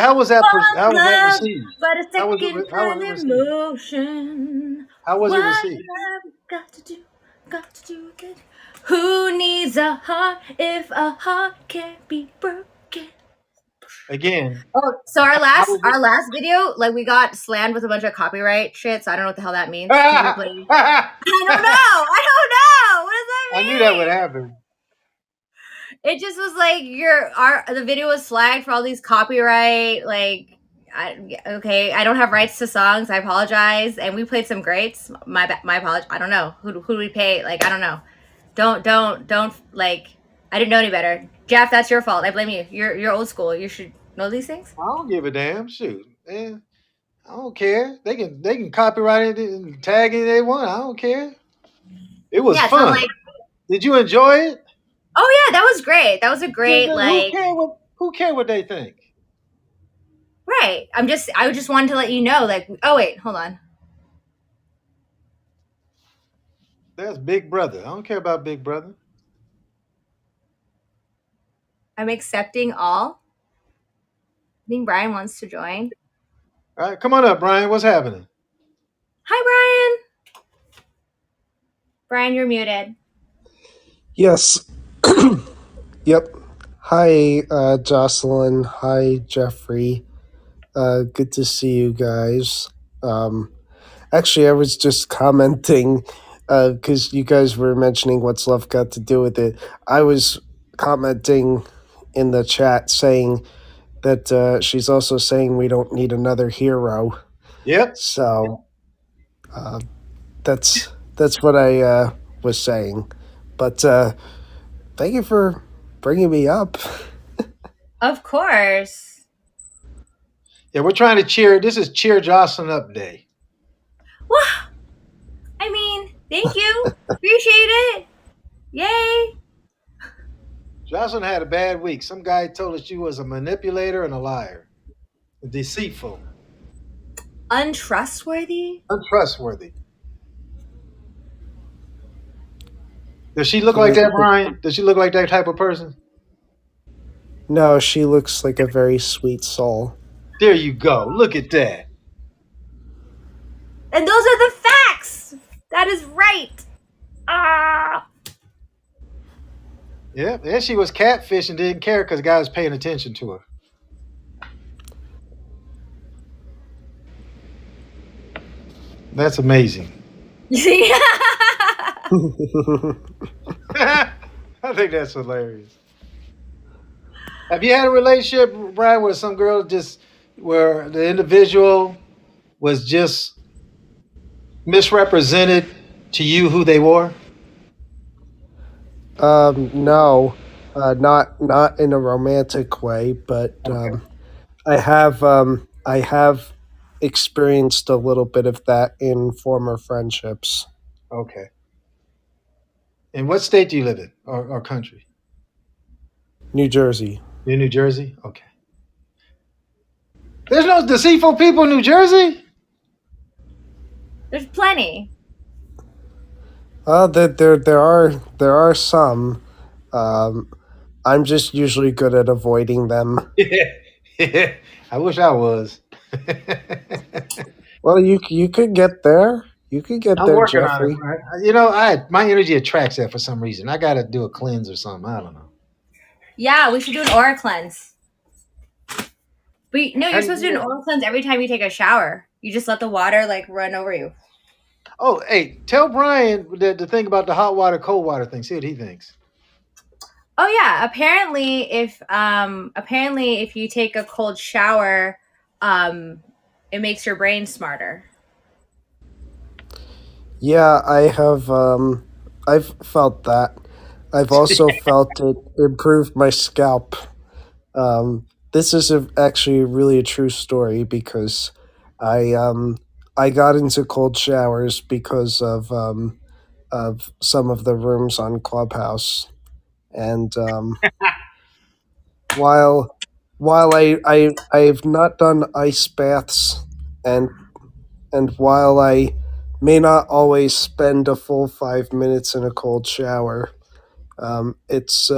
How was that? What's How was that love received? but a How was it? second How was hand it received? emotion? How was it What received? love got to do with it? Who needs a heart if a heart can't be broken? Again, Oh, so how was our last video, like we got slammed with a bunch of copyright shit. So I don't know what the hell that means because we it? played. I don't know. I don't know. What does I knew that that would mean? happen. It just was like the video was flagged for all these copyright okay, I don't have rights to songs. I apologize. And we played some greats. My apology. I don't know who do we pay. Like I don't know. Don't like. I didn't know any better. Jeff, that's your fault. I blame you. You're old school. You should know these things. I don't give a damn. Shoot, man. I don't care. They can copyright it and tag it they want. I don't care. It was Yeah, so I'm fun. like, Did you enjoy it? oh yeah, that was great. That was a great Who like care what they think? right. I just wanted to let you know like oh wait, hold on. That's Big Brother. I don't care about Big Brother. I'm accepting all. I think Brian wants to join. All right, come on up, Brian. What's happening? Hi Brian. Brian, you're muted. Yes. Yep. Hi, Jocelyn. Hi, Jeffrey. Good to see you guys. Um, Actually, I was just commenting because you guys were mentioning what's love got to do with it. I was commenting in the chat saying that she's also saying we don't need another hero. Yep. So uh, that's what I was saying. But thank you for bringing me up. Of course. Yeah, we're trying to cheer. This is Cheer Jocelyn Up Day. Well, I mean, thank you. Appreciate it. Yay. Jocelyn had a bad week. Some guy told her she was a manipulator and a liar, deceitful, Untrustworthy? untrustworthy. Does she look like Great. that, Brian? Does she look like that type of person? No, she looks like a very sweet soul. There you go. Look at that. And those are the facts. That is right. Ah. Yeah, and she was catfish and didn't care because the guy was paying attention to her. That's amazing. I think that's hilarious. Have you had a relationship, Brian, where some girl just, where the individual was just misrepresented to you who they were? No, not in a romantic way, but Okay. I have experienced a little bit of that in former friendships. Okay. And what state do you live in, or country? New Jersey. You in New Jersey? Okay. There's no deceitful people in New Jersey? There's plenty. There are some. Um, I'm just usually good at avoiding them. Yeah. I wish I was. Well, you could get there. You could get I'm there, working on it, Jeffrey. Brian. You know, my energy attracts that for some reason. I got to do a cleanse or something. I don't know. Yeah, we should do an aura cleanse. But no, How you're do you supposed to do do an that? aura cleanse every time you take a shower. You just let the water like run over you. Oh, hey, tell Brian the thing about the hot water, cold water thing. See what he thinks. Oh yeah, apparently if you take a cold shower, um it makes your brain smarter. Yeah, I've felt that. I've also felt it improve my scalp. This is actually really a true story because I um, I got into cold showers because of some of the rooms on Clubhouse, and while I've not done ice baths, and while I may not always spend a full 5 minutes in a cold shower. It's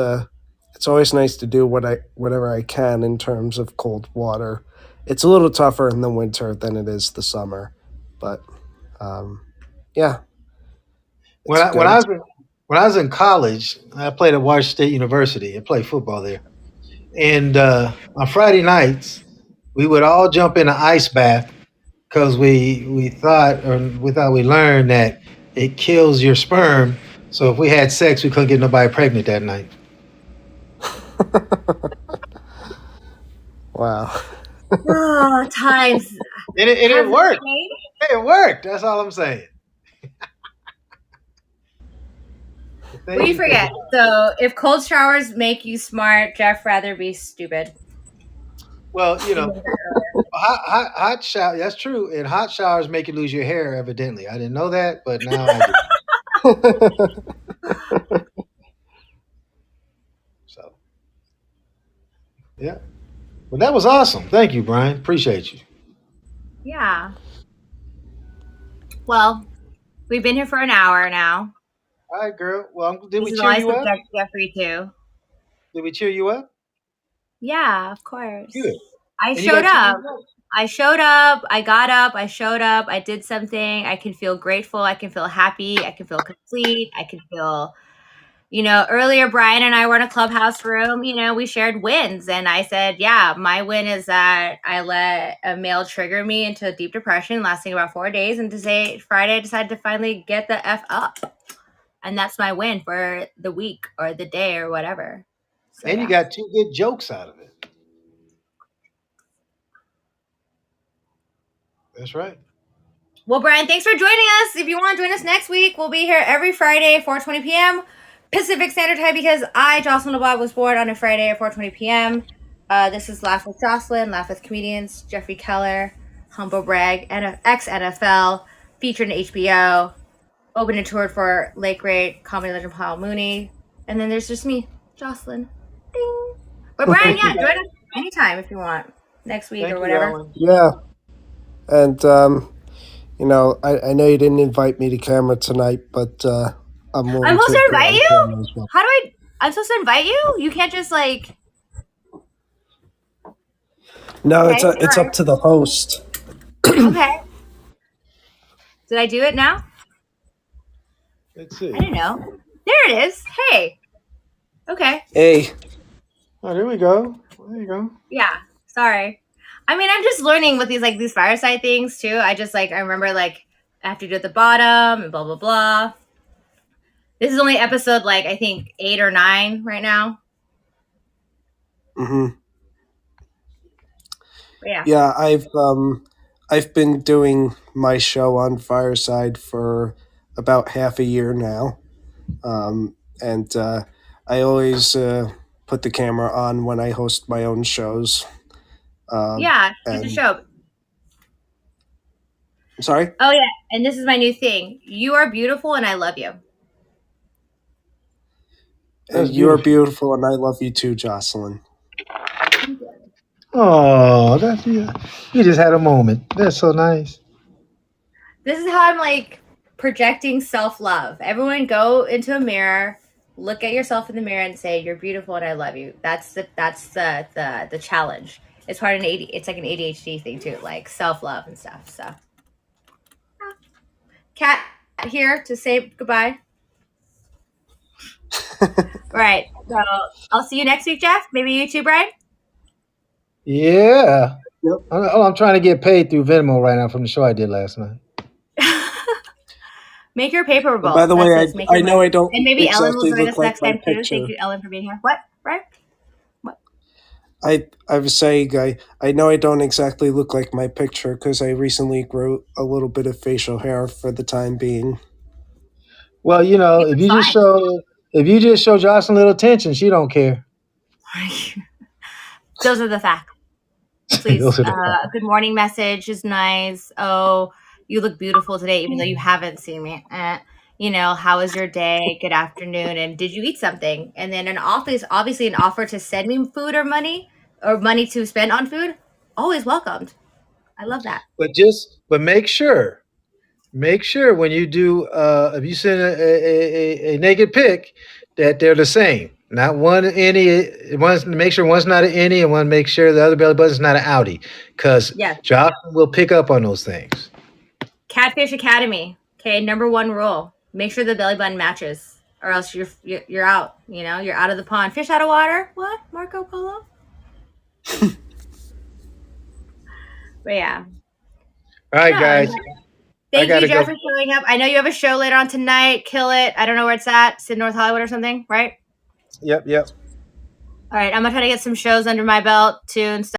always nice to do whatever I can in terms of cold water. It's a little tougher in the winter than it is the summer, but um, yeah, When it's I when good. I was in, when I was in college, I played at Washington State University. I played football there, and on Friday nights we would all jump in an ice bath because we thought we learned that it kills your sperm. So if we had sex, we couldn't get nobody pregnant that night. Wow. Oh, times And it have worked. changed. It worked. That's all I'm saying. The things We you think forget. about. So if cold showers make you smart, Jeff rather be stupid. Well, You know that. hot shower. That's true. And hot showers make you lose your hair. Evidently, I didn't know that, but now I do. So yeah. Well, that was awesome. Thank you, Brian. Appreciate you. Yeah. Well, we've been here for an hour now. All right, girl. Well, did This we is cheer all I you up? subject Jeffrey to. Did we cheer you up? Yeah, of course. Good. I And you showed got two more up. votes. I showed up. I got up. I showed up. I did something. I can feel grateful. I can feel happy. I can feel complete. I can feel, earlier Brian and I were in a clubhouse room. We shared wins. And I said, yeah, my win is that I let a male trigger me into a deep depression lasting about 4 days. And today, Friday, I decided to finally get the F up. And that's my win for the week or the day or whatever. So, And you yeah. got two good jokes out of it. That's right. Well, Brian, thanks for joining us. If you want to join us next week, we'll be here every Friday, 4:20 p.m. Pacific Standard Time, because I, Jocelyn LeBlanc, was born on a Friday at 4:20 p.m. This is Laugh with Jocelyn, Laugh with Comedians, Jeffrey Keller, Humble Brag, ex-NFL, featured in HBO, opened and toured for late great comedy legend Paul Mooney, and then there's just me, Jocelyn. Ding. But Brian, Thank yeah, you, join guys. us anytime if you want, next week Thank or you, whatever. Ellen. Yeah, and I know you didn't invite me to camera tonight, but I'm I'm willing supposed to to appear invite on you? camera as well. How do I? I'm supposed to invite you? You can't just like. No, Okay, it's sorry. up to the host. Okay. Did I do it now? Let's I see. didn't know. There it is. Hey. Okay. Hey, Oh, there we go. There you go. Yeah. Sorry. I mean, I'm just learning with these fireside things too. I remember I have to do it at the bottom and blah blah blah. This is only episode I think 8 or 9 right now. hmm But yeah. yeah, I've been doing my show on Fireside for about half a year now, and I always put the camera on when I host my own shows. Yeah. Shoot the And show. sorry, Oh yeah. And this is my new thing. You are beautiful, and I love you. That's you are beautiful. beautiful, and I love you too, Jocelyn. Thank you. Oh, that's yeah. You just had a moment. That's so nice. This is how I'm projecting self-love. Everyone go into a mirror, look at yourself in the mirror and say you're beautiful and I love you. That's the challenge. It's part of it's like an ADHD thing too, like self-love and stuff. So Kat here to say goodbye. All right. So I'll see you next week, Jeff. Maybe you too, Brian. Yeah. Yep. I'm trying to get paid through Venmo right now from the show I did last night. Make your paper And by bowl. the That's way, this. Make your I know money. I don't And maybe Ellen will exactly join look us like next my time too. Thank picture. you, Ellen, for being here. What? Right? What? I was saying I know I don't exactly look like my picture because I recently grew a little bit of facial hair for the time being. Well, It was if you just show Jocelyn a little attention, she don't care. fine. Those are the facts. Please, Those are the a good morning message is nice. Oh, you look beautiful today, even though you haven't seen me. How was your day? Good afternoon. And did you eat something? And then obviously an offer to send me food or money to spend on food, always welcomed. I love that. but make sure make sure when you do, if you send a naked pic, that they're the same. Not one any. One's make sure one's not an any, and one make sure the other belly button's not an outie, because Yes. Jocelyn will pick up on those things. Catfish Academy. Okay, number one rule: make sure the belly button matches, or else you're out. You know, you're out of the pond. Fish out of water. What, Marco Polo? But yeah. All right, No, guys. thank you, gotta Jeff, go. for showing up. I know you have a show later on tonight. Kill it. I don't know where it's at. It's in North Hollywood or something, right? Yep. All right, I'm gonna try to get some shows under my belt too and stuff.